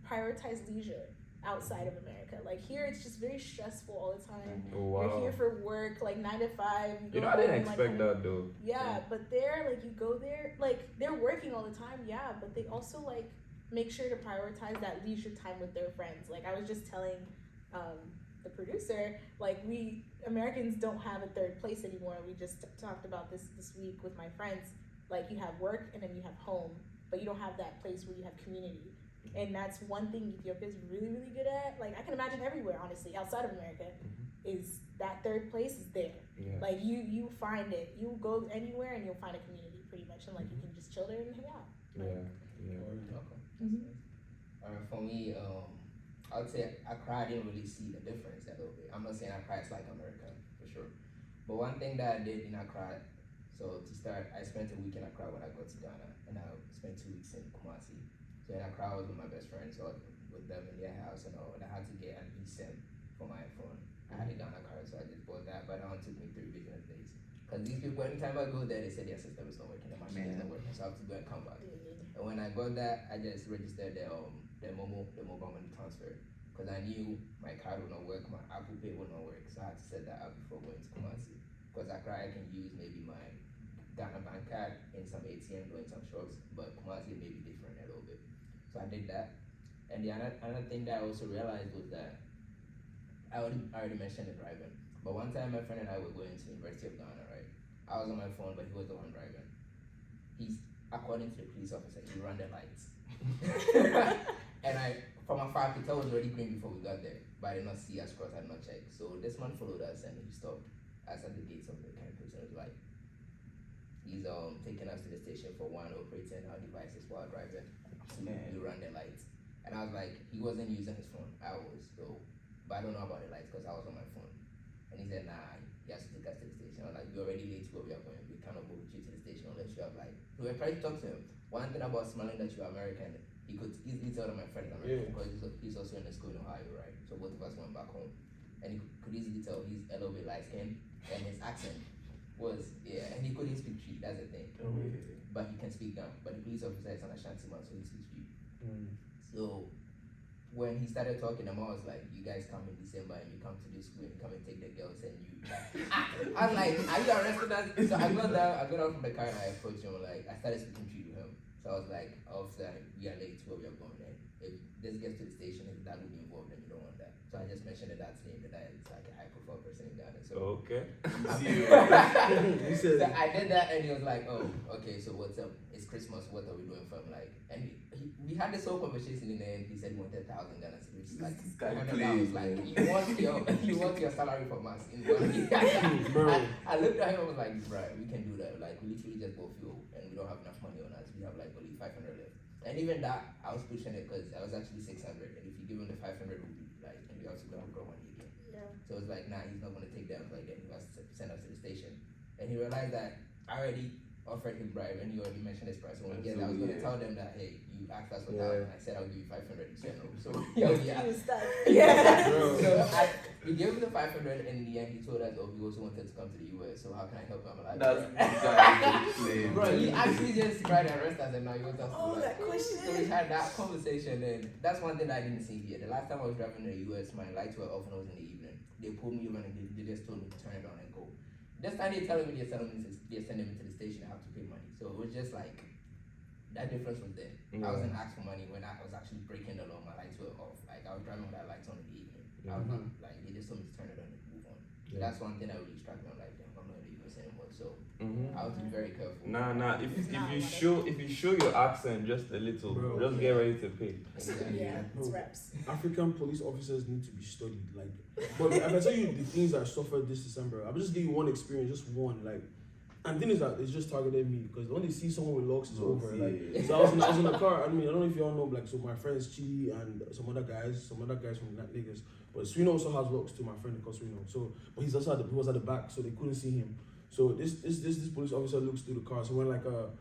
prioritize leisure outside of America. Like here, it's just very stressful all the time. Oh, wow. You're here for work, like 9 to 5. I didn't expect that though. Yeah, but there, like you go there, like they're working all the time. Yeah, but they also like make sure to prioritize that leisure time with their friends. Like I was just telling the producer, like we Americans don't have a third place anymore. We just talked about this week with my friends. Like you have work and then you have home, but you don't have that place where you have community. And that's one thing Ethiopia is really, really good at. Like I can imagine everywhere, honestly, outside of America, is that third place is there. Yeah. Like you find it. You go anywhere and you'll find a community pretty much, and like you can just chill there and hang out. Yeah. Okay. For me, I would say Accra, I didn't really see the difference a little bit. I'm not saying Accra is like America for sure, but one thing that I did in Accra. So to start, I spent a week in Accra when I got to Ghana, and I spent 2 weeks in Kumasi. So in Accra, I was with my best friends, so I was with them in their house and all, and I had to get an eSIM for my phone. I had a Ghana card, so I just bought that, but that one took me 3 business days. Because these people, anytime I go there, they say their system is not working, the machine is not working, so I have to go and come back. And when I got that, I just registered the mobile money transfer, because I knew my card would not work, my Apple Pay would not work, so I had to set that up before going to Kumasi. Because Accra, I can use maybe my Ghana bank card in some ATMs or in some shops, but Kumasi may be different a little bit. So I did that. And the another thing that I also realized was that I already mentioned the driving. But one time my friend and I were going to the University of Ghana, right? I was on my phone, but he was the one driving. According to the police officer, he ran the lights. And from afar, I could tell it was already green before we got there, but I did not see us cross, I did not check. So this man followed us and he stopped us at the gates of the campus and was like, he's taking us to the station for one, operating our devices while driving. You run the lights. And I was like, he wasn't using his phone. I was, so, but I don't know about the lights because I was on my phone. And he said, nah, he has to take us to the station. I was like, we're already late to where we are going. We cannot go with you to the station unless you have like, so we were trying to talk to him. One thing about smiling that you're American, he could easily tell that my friend is American because he's also in the school in Ohio, right? So both of us went back home. And he could easily tell he's a little bit light skinned and his accent was, and he couldn't speak Tree, that's the thing. But he can speak down. But the police officer is an Ashanti man, so he speaks Tree. So when he started talking, the mom was like, you guys come in December and you come to this school and you come and take the girls and you I was like, are you arrested us? So I got out from the car and I approached him, like I started speaking Tree to him. So I was like, officer, we are late to where we are going, and if this gets to the station, if that will be involved, then you don't want that. So I just mentioned that that's name, that it's like a high profile person in Ghana. So okay. So I did that and he was like, oh, okay, so what's up? It's Christmas, what are we doing for him? Like, and we had this whole conversation in the end. He said he wanted 1,000 Ghana, which is like $100. Like, you want your salary from us in 1 week. I looked at him and was like, right, we can do that. Like, we literally just bought fuel and we don't have enough money on us. We have like only 500 left. And even that, I was pushing it because I was actually 600. And if you give him the 500, it would be like, and we also gonna grow money again. Yeah. So it was like, nah, he's not gonna take that. Like, then he has to send us to the station. And he realized that I already offered him bribe and he already mentioned his price. So when we get there, I was gonna tell them that, hey, you asked us for 1,000. I said I'll give you 500. You said no. So yeah. So we gave him the 500 and in the end he told us, oh, we also wanted to come to the US. So how can I help him? I'm like, That's exactly. bro, he actually just tried to arrest us and now he wants us to like, that question. So we had that conversation and that's one thing that I didn't see here. The last time I was driving to the US, my lights were off and it was in the evening. They pulled me over and they just told me to turn it on and go. This time they're telling me they're sending me to the station, I have to pay money. So it was just like, that difference was there. I wasn't asked for money when I was actually breaking the law, my lights were off. Like I was driving with that lights on in the evening. I was not, like, they just told me to turn it on and move on. So that's one thing that really struck me. I'm like, damn, I'm not in the US politics anymore. So Mm-hmm. I have to be very careful. Nah. It's If not you a lot show your accent just a little, Bro. just get ready to pay. Exactly. Yeah, it's No. reps. African police officers need to be studied. Like, but if I tell you the things I suffered this December, I'll just give you one experience, just one. Like, and the thing is that it's just targeted me because when they see someone with locks, it's over. Like, so I was in the car. I mean, I don't know if you all know, like, so my friends Chidi and some other guys from Lagos. But Swino also has locks to my friend called Swino. So, but he's also he was at the back, so they couldn't see him. So this police officer looks through the car. So when like a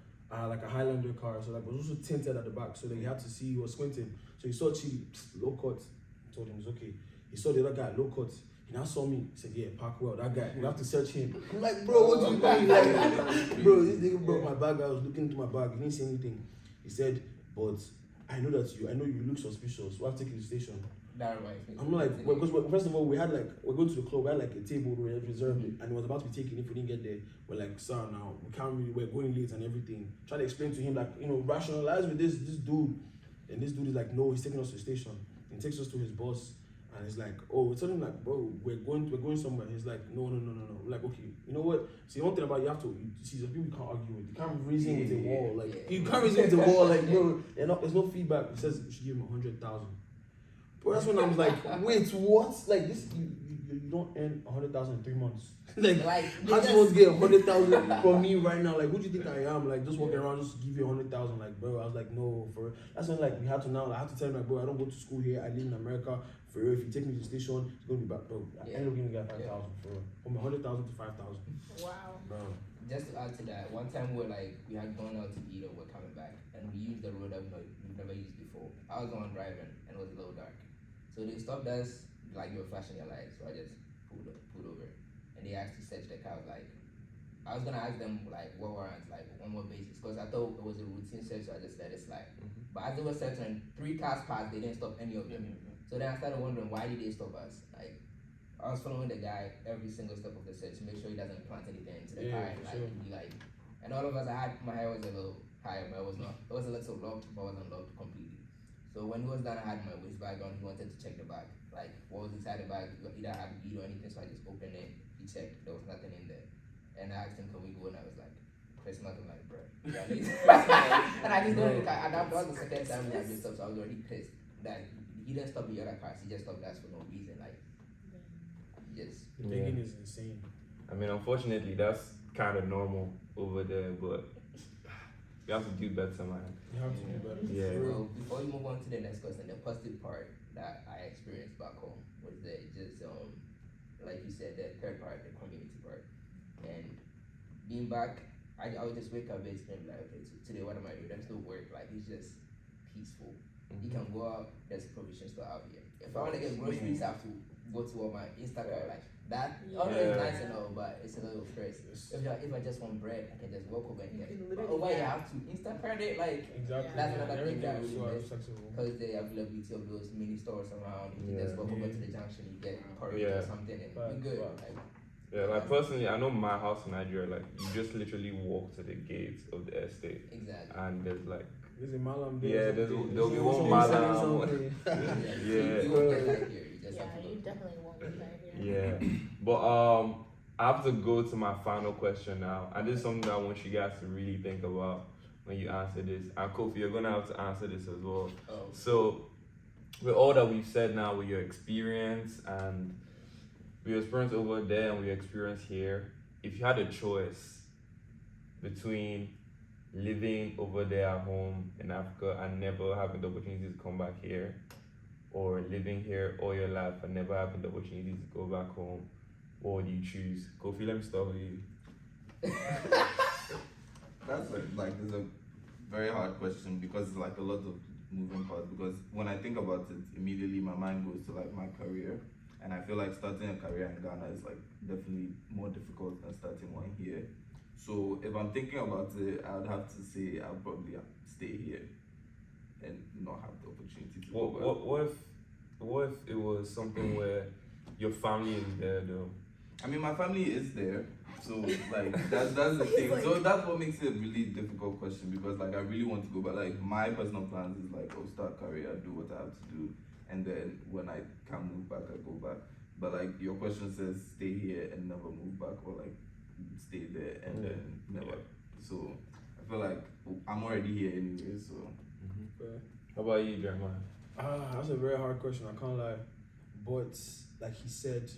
Highlander car, so like it was also tinted at the back, so that he had to see. He was squinting, so he saw Chidi low cut. Told him it's okay. He saw the other guy low cut. He now saw me. He said, "Yeah, park well. That guy. We have to search him." I'm like, "Bro, what you doing?" Like, bro, this nigga brought my bag. I was looking into my bag. He didn't say anything. He said, "But I know you look suspicious. We have to take you to the station." That reminds me. I'm like, well, because first of all, we're going to the club. We had like a table we had reserved, and it was about to be taken if we didn't get there. We're like, "Sir, now we can't really. We're going late and everything." Try to explain to him, like, rationalize with this dude, and this dude is like, "No, he's taking us to the station." And he takes us to his boss, and he's like, "Oh," we tell him like, "Bro, we're going somewhere." He's like, "No. We're like, "Okay, you know what? See, one thing about you see, there's people you can't argue with. You can't reason with a wall. Like, you can't reason with a wall. Like, bro, there's no feedback." He says we should give him 100,000. Bro, that's when I was like, "Wait, what? Like this? You don't earn 100,000 in 3 months. like how do you want to get 100,000 from me right now? Like, who do you think I am? Like, just walking around just to give you 100,000? Like, bro, I was like, no. That's when like we had to now. I had to tell him like, bro, I don't go to school here. I live in America. For real, if you take me to the station, it's gonna be back, bro. I end up giving you 5,000 for real. From 100,000 to 5,000. Wow. Bro. Just to add to that, one time we had gone out to eat or we're coming back, and we used the road that we've never used before. I was the one driving, and it was a little dark. So they stopped us, like they were flashing their lights, so I just pulled over. And they asked to search the car, like, I was gonna ask them, like, what warrants, like, on what basis, because I thought it was a routine search, so I just let it slide. But as they were searching, 3 cars passed, they didn't stop any of them. So then I started wondering, why did they stop us? Like, I was following the guy every single step of the search to make sure he doesn't plant anything into the car, and and all of us, my hair was a little higher, but it was a little locked, but wasn't locked completely. So when he was done, I had my waist bag on. He wanted to check the bag, like what was inside the bag. Either had weed or anything, so I just opened it. He checked, there was nothing in there, and I asked him, "Can we go?" And I was like, "There's nothing." Like, bro. And I just don't. And that was the second time we had this stuff, so I was already pissed that he didn't stop the other cars. He just stopped us for no reason. Like, just. Begging is insane. I mean, unfortunately, that's kind of normal over there, but we have to do better, man. You have to do better. Yeah. Well, before we move on to the next question, the positive part that I experienced back home was like you said, the third part, the community part, and being back, I would just wake up basically and be like, okay, today what am I doing? There's no work, like it's just peaceful. You can go out, there's a provision store out here. If I want to get groceries, I have to go to my Instagram, like that. It's nice and all, but it's a little stress. If I just want bread, I can just walk over and get it. But over here, I have to Instacart it, like Exactly. that's another thing that I Everything really is miss. so accessible. Because the availability of those mini stores around, you can just walk over to the junction, you get porridge or something, and you're good. Like, Yeah, like personally, I know my house in Nigeria, like you just literally walk to the gates of the estate, exactly. and there's like, There's a malam there. yeah, there'll be one malam. Yeah. You won't get that here. You just Yeah, have to you go. definitely won't get that here. Yeah, but I have to go to my final question now, and this is something that I want you guys to really think about when you answer this. And Kofi, you're gonna have to answer this as well. Oh. So, with all that we've said now, with your experience and with your experience over there and with your experience here, if you had a choice between living over there at home in Africa and never having the opportunity to come back here, or living here all your life and never having the opportunity to go back home, what would you choose? Kofi, let me start with you. That's it's a very hard question because it's like a lot of moving parts. Because when I think about it, immediately my mind goes to like my career, and I feel like starting a career in Ghana is like definitely more difficult than starting one here. So if I'm thinking about it, I would have to say I'll probably stay here and not have the opportunity to go back. What if it was something where your family is there though? I mean, my family is there, so like that's the thing. So that's what makes it a really difficult question because like I really want to go, but like my personal plans is like I'll start career, do what I have to do, and then when I can move back, I go back. But like your question says, stay here and never move back, or like stay there and Yeah. then never. Yeah. So I feel like I'm already here anyway. So Fair. How about you, Jeremiah? That's a very hard question. I can't lie, but like he said,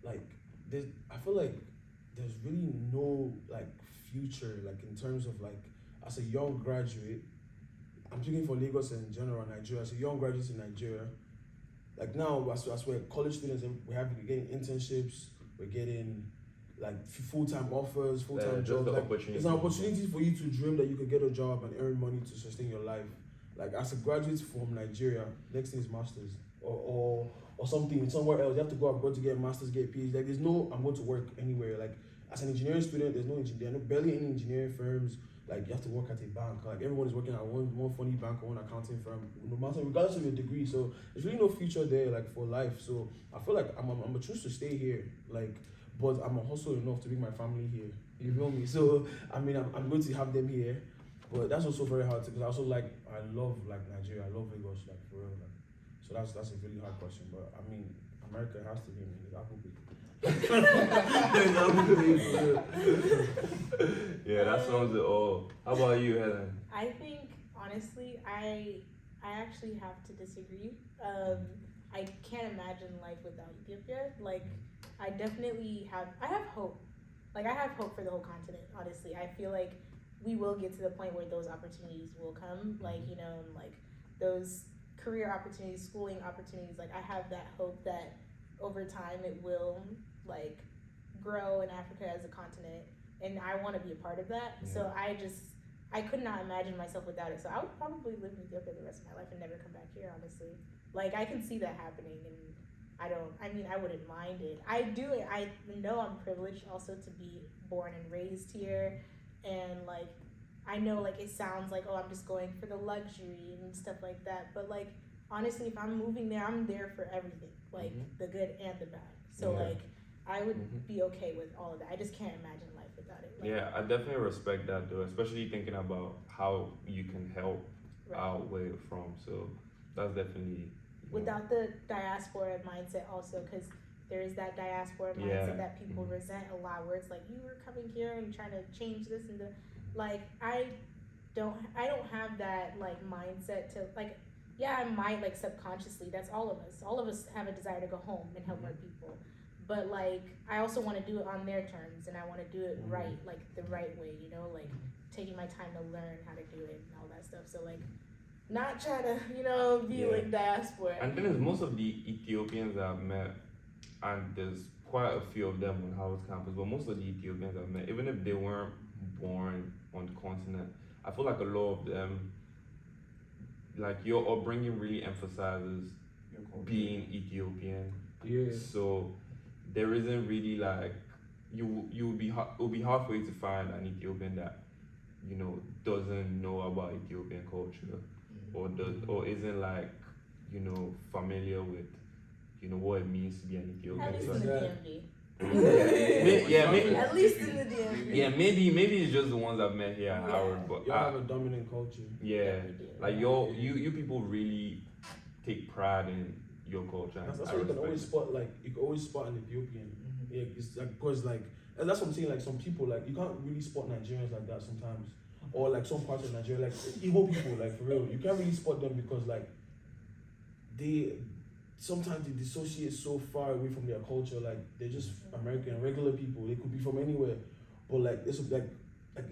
like I feel like there's really no like future like in terms of like as a young graduate. I'm speaking for Lagos and in general Nigeria. As a young graduate in Nigeria, like now as we're college students, we're getting internships, we're getting like full-time offers, full-time just jobs. the Like, opportunity. it's an opportunity for you to dream that you could get a job and earn money to sustain your life. Like as a graduate from Nigeria, next thing is masters or something somewhere else. You have to go abroad to get a masters, get a PhD. Like there's no I'm going to work anywhere. Like as an engineering student, there's barely any engineering firms. Like you have to work at a bank. Like everyone is working at one funny bank or one accounting firm, no matter regardless of your degree. So there's really no future there like for life. So I feel like I'm a choose to stay here. Like, but I'm a hustle enough to bring my family here. You feel me? So I mean I'm going to have them here. But that's also very hard because I love like Nigeria. I love Lagos like for real. Like, so that's a really hard question. But I mean America has to be in the Apple Pay. Yeah, that sums it all. How about you, Helen? I think honestly, I actually have to disagree. I can't imagine life without Ethiopia. Like, I have hope. Like, I have hope for the whole continent. Honestly, I feel like we will get to the point where those opportunities will come. Like, you know, and like those career opportunities, schooling opportunities. Like, I have that hope that over time it will like grow in Africa as a continent, and I want to be a part of that. Yeah. So I could not imagine myself without it. So I would probably live in Ethiopia the rest of my life and never come back here, honestly. Like, I can see that happening, and I wouldn't mind it. I know I'm privileged also to be born and raised here, and like I know like it sounds like, oh, I'm just going for the luxury and stuff like that, but like honestly, if I'm moving there, I'm there for everything, like the good and the bad. So Yeah. like I would be okay with all of that. I just can't imagine life without it. Like, Yeah, I definitely respect that though, especially thinking about how you can help right. out where you're from. So that's definitely Without the diaspora mindset also, because there is that diaspora mindset Yeah. that people resent a lot, where it's like, you were coming here and trying to change this and the, like I don't have that like mindset to like, yeah, I might like subconsciously, that's all of us have a desire to go home and help our people, but like I also want to do it on their terms, and I want to do it right, like the right way, you know, like taking my time to learn how to do it and all that stuff. So like not trying to, you know, be Yeah. like diaspora. And the thing is, most of the Ethiopians I've met, and there's quite a few of them on Howard's campus, but most of the Ethiopians I've met, even if they weren't born on the continent, I feel like a lot of them, like your upbringing really emphasizes being Ethiopian. Yeah. So there isn't really like it would be hard for you to find an Ethiopian that, you know, doesn't know about Ethiopian culture, or isn't like, you know, familiar with, you know, what it means to be an Ethiopian. At least So- in the Exactly. DMV. Yeah, maybe. At least in the DMV. Yeah, maybe it's just the ones I've met here at Yeah. Howard, but Y'all have a dominant culture. yeah, we do. like you people really take pride in your culture. and That's I why you can respect always it. spot like you can always spot an Ethiopian. Yeah, it's like because like and that's what I'm saying. Like some people like you can't really spot Nigerians like that sometimes, or like some parts of Nigeria, like Igbo people, like for real, you can't really spot them because like they sometimes they dissociate so far away from their culture. Like they're just American regular people. They could be from anywhere, but like it's like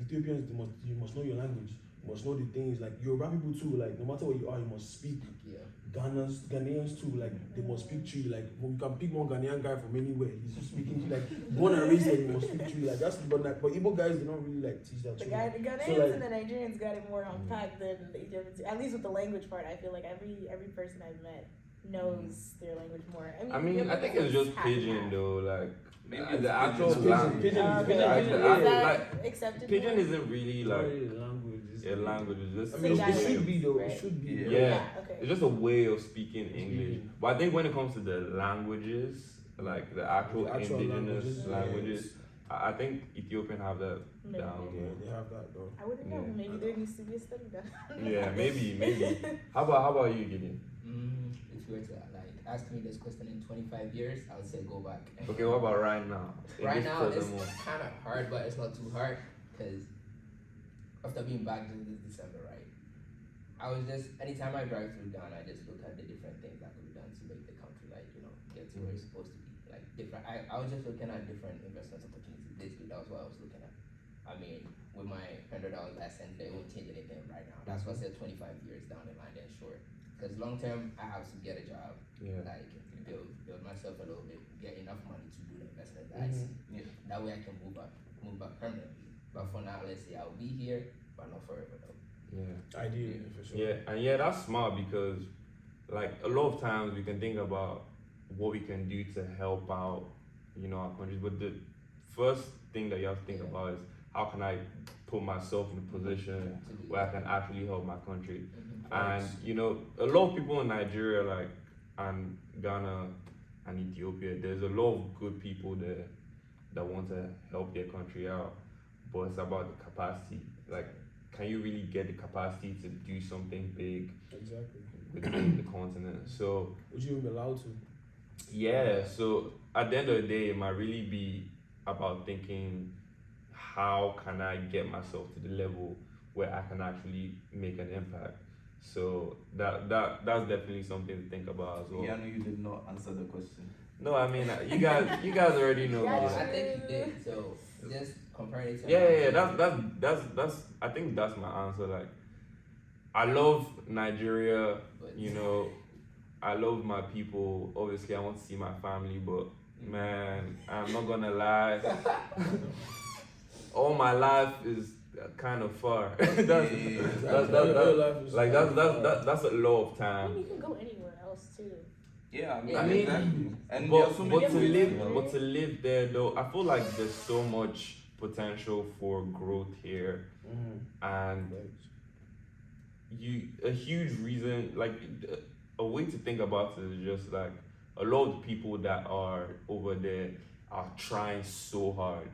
Ethiopians, you must know your language. You must know the things like Yoruba people too. Like no matter where you are, you must speak. Yeah. Ghanaians too, like they must speak to you. Like you can pick one Ghanaian guy from anywhere. He's just speaking to you, like born and raised there. He must speak to you. Like that's but Igbo guys they don't really like teach that. The to Ghanaians So, like- and the Nigerians got it more unpacked than the Ethiopians. At least with the language part, I feel like every person I've met knows their language more. I mean, I think it's just half and pidgin half. though, like Maybe the actual It's language. Pidgin. Okay, Pidgin. I- is I- that like, accepted? Pidgin more? isn't really It's like not really a language. It's a language. It's just I mean, It's it should be though. right? It should be. Yeah. Yeah. Okay. It's just a way of speaking Speaking. English. But I think when it comes to the languages, like the actual, The actual indigenous languages, languages, I think Ethiopian have that Maybe down. Yeah, they have that though. I wouldn't know. Yeah. Maybe there needs to be a study done. Yeah, maybe. How about you, Gideon? If you were to like ask me this question in 25 years, I would say go back. And Okay, what about right now? In right this now, present it's moment? kind of hard, but it's not too hard because after being back this December, right? I was just anytime I drive through Ghana, I just look at the different things that could be done to make the country like get to where it's supposed to be. Like different, I was just looking at different investment opportunities. Basically, that was what I was looking at. I mean, with my $100 I sent, they won't change anything right now. That's what I said 25 years down the line, then sure. Because long term, I have to get a job, like build myself a little bit, get enough money to do the investment that I see. Yeah. That way I can move up permanently. But for now, let's say I'll be here, but not forever though. Yeah. Ideally, for sure. Yeah, and yeah, that's smart because, like, a lot of times we can think about what we can do to help out, our countries. But the first thing that you have to think about is how can I put myself in a position where I can actually help my country. And a lot of people in Nigeria, like, and Ghana and Ethiopia, there's a lot of good people there that want to help their country out, but it's about the capacity. Like, can you really get the capacity to do something big Exactly. within the continent? So, Would you even be allowed to? yeah, so at the end of the day, it might really be about thinking, how can I get myself to the level where I can actually make an impact? So that's definitely something to think about as well. Yeah, no, you did not answer the question. No, I mean, you guys already know. Yeah, I think you did. So just comparing it to Yeah. That's. I think that's my answer. Like, I love Nigeria. But I love my people. Obviously, I want to see my family, but man, I'm not gonna lie. All my life is kind of far. That's a lot of I time. mean, you can go anywhere else too. Yeah, I mean, exactly. And But, there are so many but to places, live, there though, I feel like there's so much potential for growth here, and a huge reason, like a way to think about it is just like a lot of the people that are over there are trying so hard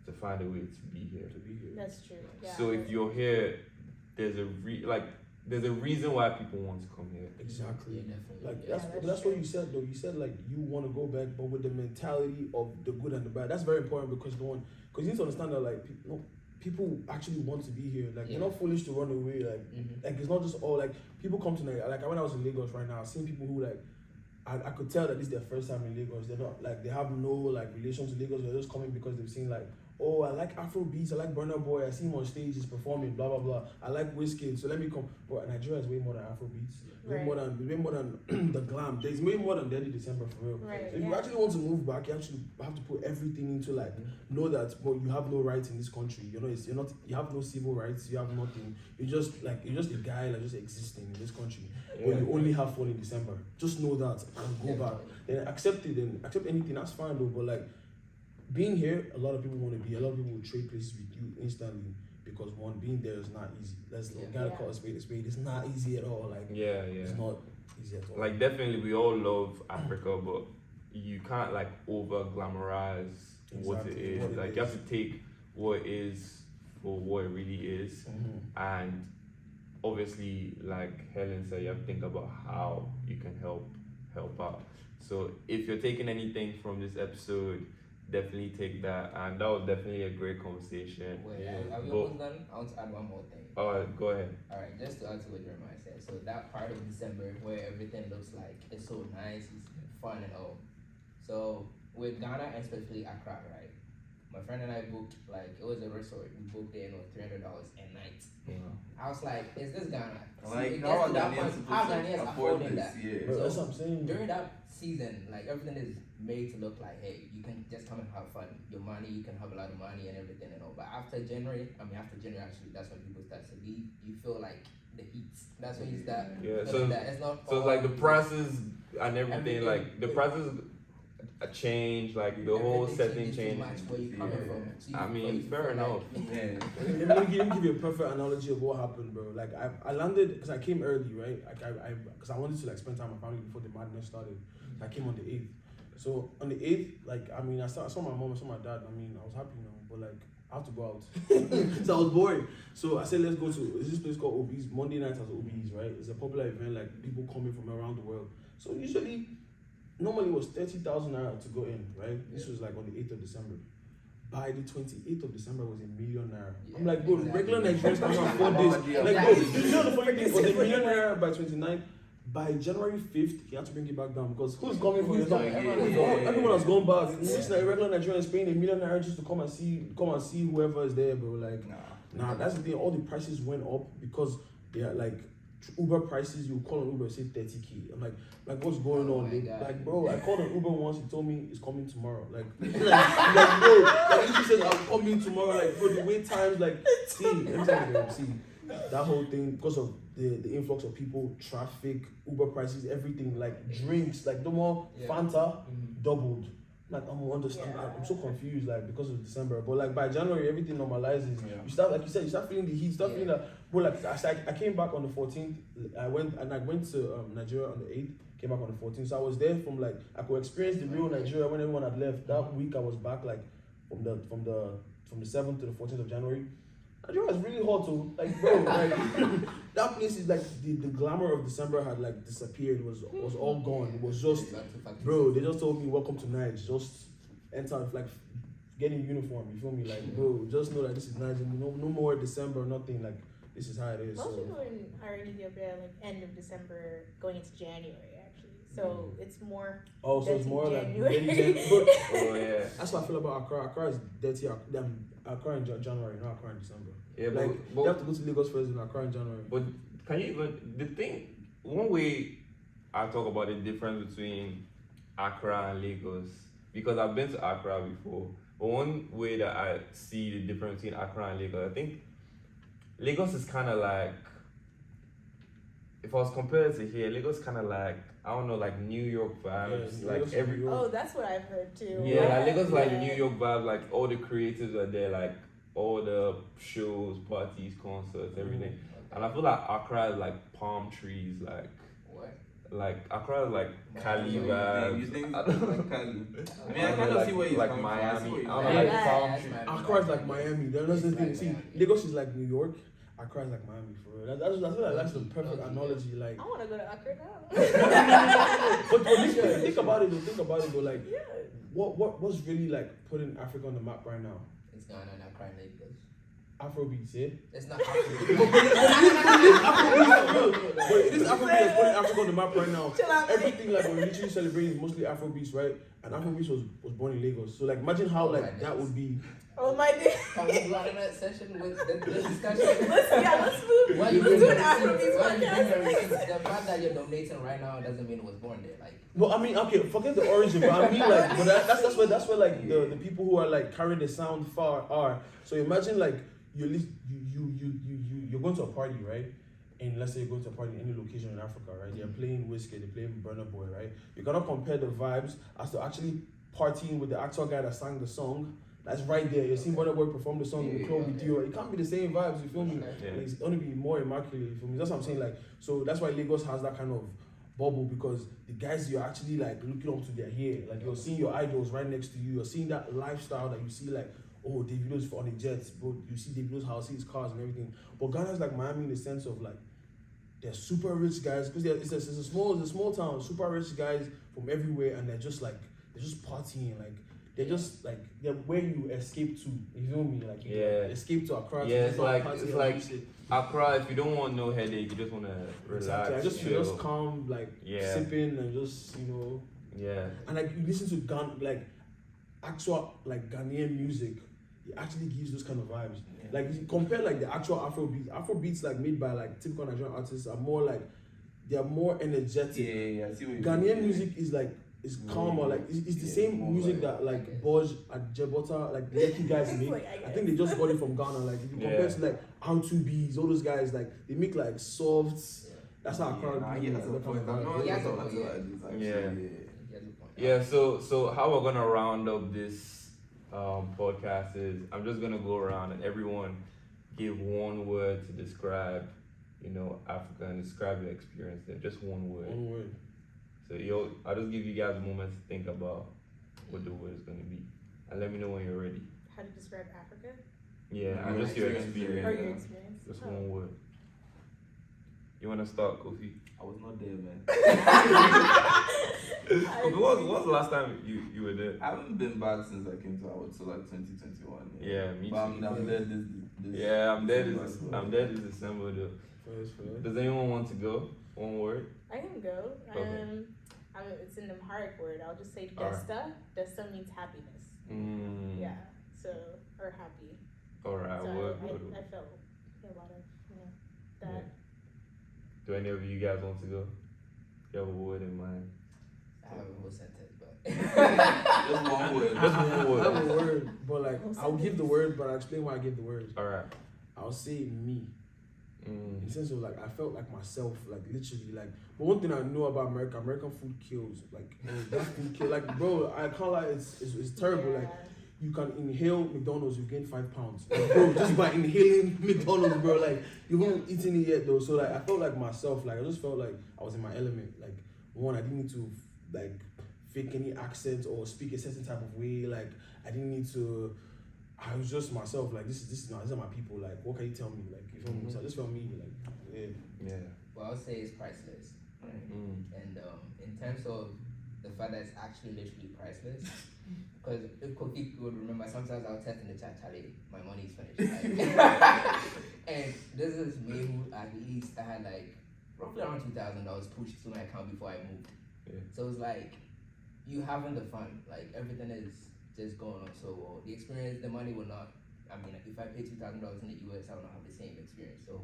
to find a way to be here. That's true. Yeah. So if you're here, there's a reason why people want to come here. Exactly. Yeah, definitely. Like Yeah. that's what you said though. You said like you want to go back, but with the mentality of the good and the bad. That's very important because you need to understand that like people actually want to be here. Like they're not foolish to run away. Like it's not just all like people come to Nigeria. Like when I was in Lagos right now, I've seen people who like I could tell that this is their first time in Lagos. They're not like they have no like relation to Lagos. They're just coming because they've seen like, oh, I like Afro beats, I like Burna Boy, I see him on stage, he's performing, blah blah blah. I like Wizkid, so let me come. But Nigeria is way more than Afro beats. Way more than the glam. There's way more than Detty December for real. Right, So if you actually want to move back, you actually have to put everything into like know that you have no rights in this country. You have no civil rights, you have nothing. You're just a guy like just existing in this country. But you only have fun in December. Just know that and go back. Then accept it and accept anything, that's fine though. But like being here, a lot of people want to be. A lot of people will trade places with you instantly because being there is not easy. Gotta call a spade a spade. It's not easy at all. Like it's not easy at all. Like definitely, we all love Africa, but you can't like over glamorize what it is. Like you have to take what it is for what it really is, and obviously, like Helen said, you have to think about how you can help out. So if you're taking anything from this episode, definitely take that, and that was definitely a great conversation. Wait, are we almost done? I want to add one more thing. Go ahead. Alright, just to add to what Jeremiah said. So that part of December where everything looks like it's so nice, it's fun and all. So with Ghana and especially Accra, right? My friend and I booked it was a resort. We booked it and it was $300 a night. I was like, is this Ghana? Like how how Ghanaians affording that? Bro, that's what I'm saying. During that season, like everything is made to look like, hey, you can just come and have fun. Your money, you can have a lot of money and everything and all. But after January actually, that's when people start to leave. You feel like the heat. That's when you start. So that. It's not. So it's like the prices and everything. Like the prices change. Like the whole setting change. Where you coming from. So I mean, fair enough. Let me give you a perfect analogy of what happened, bro. Like I landed because I came early, right? Because I wanted to like spend time with my family before the madness started. I came on the 8th. So on the 8th, like I saw my mom, I saw my dad. I was happy now, but like I have to go out. So I was bored. So I said, let's go to this place called OB's. Monday night has OB's, right? It's a popular event, like people coming from around the world. So normally it was 30,000 naira to go in, right? This was like on the 8th of December. By the 28th of December was $1 million naira. I'm like, bro, regular Nigerians cannot afford this. Like, bro, you know the funny thing was $1 million naira by 29th. By January 5th, he had to bring it back down because who's coming for this? Everyone has gone back. It's like regular Nigerians paying $1 million naira just to come and see whoever is there, bro. Like, nah, that's the thing. All the prices went up because they are like Uber prices. You call an Uber, say 30K. I'm like what's going on? Like, bro, I called an Uber once. He told me it's coming tomorrow. Like bro, like he said I'm coming tomorrow. Like, bro, the wait times, like, see, that whole thing because of the influx of people, traffic, Uber prices, everything, like drinks, like the more Fanta doubled. Like I'm so confused, like because of December. But like by January, everything normalizes. Yeah. You start, like you said, you start feeling the heat, you start feeling that. Bro, like I came back on the 14th. I went to Nigeria on the 8th. Came back on the 14th. So I was there from like I could experience the real Nigeria when everyone had left. That week I was back like from the 7th to the 14th of January. Nigeria was really hot, so like, bro, like that place is like the glamour of December had like disappeared. Was all gone. It was just, bro. They just told me, welcome to Night. Just enter, like getting uniform. You feel me? Like, bro, just know that this is Niger. No more December, nothing. Like, this is how it is. Most people are in Ethiopia like end of December, going into January actually. So it's more. Oh, so it's more January. like Oh yeah. That's what I feel about Accra. Accra is dirty. Accra in January, not Accra in December. Yeah, Like, but you have to go to Lagos first and Accra in January. But can you even one way I talk about the difference between Accra and Lagos, because I've been to Accra before, but one way that I see the difference between Accra and Lagos, I think Lagos is kind of like, if I was compared to here, Lagos kind of like, I don't know, like New York vibes, Yeah, like Lagos is every New York. Oh, that's what I've heard too. yeah, like Lagos like Yeah. New York vibe, like all the creatives are there, like all the shows, parties, concerts, everything. And I feel like Accra is like palm trees, like What? like Accra is like Cali You vibes. think I don't know. like Cali? I mean, I don't know, kind of like- see where you're like coming from. I see Miami. where you're I don't coming know, from. like palm trees. Accra is like Miami. That's the thing. See, Lagos is like New York. Accra is like Miami for real. That's the perfect analogy. Like, I want to go to Accra now. but think about it though. Like, Yeah. what's really like putting Africa on the map right now? It's going on Accra and Lagos. Afrobeats, yeah. It's not Africa. But it is Afrobeat that's putting Africa on the map right now. Chill out, man. Everything like we're literally celebrating is mostly Afrobeats, right? And Afrobeats was born in Lagos. So like imagine how like that would be. Oh my god. Can we go on that session with the discussion? Let's move. Why you Let's bring do an the Afrobeats receipts? Why you bring the podcast. receipts? The fact that you're donating right now doesn't mean it was born there. Like, Well, I mean, okay, forget the origin, but I mean like, but that's where like the people who are like carrying the sound far are. So imagine like you're going to a party, right? And let's say you're going to a party in any location in Africa, right? They're playing Whiskey, they're playing Burna Boy, right? You cannot compare the vibes as to actually partying with the actual guy that sang the song. That's right there. You're seeing Burna Boy perform the song in the club with you. It can't be the same vibes, you feel me? Yeah. It's only be more immaculate, you feel me? That's what I'm saying. Like, so that's why Lagos has that kind of bubble, because the guys you're actually like looking up to, they're here. Like, you're seeing your idols right next to you. You're seeing that lifestyle that you see, like, oh, Davido's on the jets, but you see Davido's house, see his cars and everything. But Ghana's like Miami in the sense of like, they're super rich guys, because it's a small town, super rich guys from everywhere, and they're just partying, like they're where you escape to. You feel me? Like, you escape to Accra. Yeah, to it's go like party it's and like do shit. Accra. If you don't want no headache, you just want to relax. Exactly. I just chill. feel just calm, like sipping and just Yeah. and like you listen to like actual like Ghanaian music. It actually gives those kind of vibes. Like you compare like the actual Afrobeats like made by like typical Nigerian artists are more like they're more energetic. Yeah, I see what you Ghanaian mean. music is like calmer, like it's the same music that like Boj and Jebota, like the Lekki guys make. Like, I think they just got it from Ghana. Like if you compare to like R2Bs, all those guys, like they make like softs. That's how Accra Yeah, that's the point. I'm not Yeah, talking about yeah. this, actually. Yeah. So how we're gonna round up this podcast is I'm just gonna go around and everyone give one word to describe, Africa and describe your experience there. Just one word. One word. So I'll just give you guys a moment to think about what the word is gonna be, and let me know when you're ready. How to describe Africa? Yeah, and Your just your experience. Or experience. your experience? Just Oh. one word. You wanna start, Kofi? I was not there, man. Kofi, what was the last time you were there? I haven't been back since I came to Howard, so like 2021. Yeah, me But too. I'm there this Yeah, I'm there December this as well. I'm there this December though. First. Does anyone want to go? One word. I can go. Okay. It's an Amharic word. I'll just say Alright. Desta. Desta means happiness. Yeah. So, or happy. Alright, So word. I felt a lot of, that. Yeah. Do any of you guys want to go? You have a word in mind? I have a whole sentence, but Just one word. Just one I word. have a word, but like I'll give the word, but I'll explain why I give the word. Alright. I'll say me. In the sense of like I felt like myself, like literally like. But one thing I know about American food kills. Like that food kill. Like bro, I can't lie, it's terrible. Like you can inhale McDonald's, you gain 5 pounds. Like, bro, just by inhaling McDonald's, bro. Like you haven't eaten it yet though. So like I felt like myself. Like I just felt like I was in my element. Like one, I didn't need to like fake any accent or speak a certain type of way. Like I didn't need to. I was just myself. Like these are my people. Like what can you tell me? Like you feel me? So I just felt me. Like Yeah. what I'll say is priceless. Right? Mm. And in terms of the fact that it's actually literally priceless, because if Kofi would remember, sometimes I'll text in the chat, Charlie, my money is finished. Like, and this is me who at least I had like roughly around $2,000 pushed to my account before I moved. Yeah. So it's like you having the fun, like everything is just going on so well. The experience, the money will not. I mean, if I pay $2,000 in the US, I will not have the same experience. So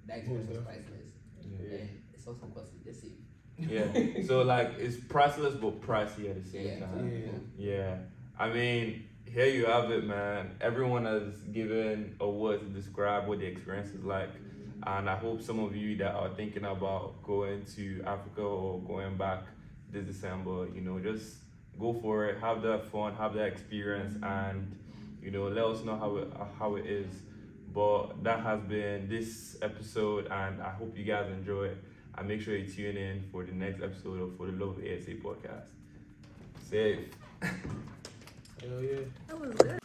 that experience was priceless, Yeah. and it's also costly. Just see. Yeah. So like it's priceless but pricey at the same Yeah. time. Yeah. I mean, here you have it, man. Everyone has given a word to describe what the experience is like. And I hope some of you that are thinking about going to Africa or going back this December, just go for it, have that fun, have that experience, and let us know how it is. But that has been this episode, and I hope you guys enjoy it. And make sure you tune in for the next episode of For the Love of ASA podcast. Safe. hell yeah. That was good.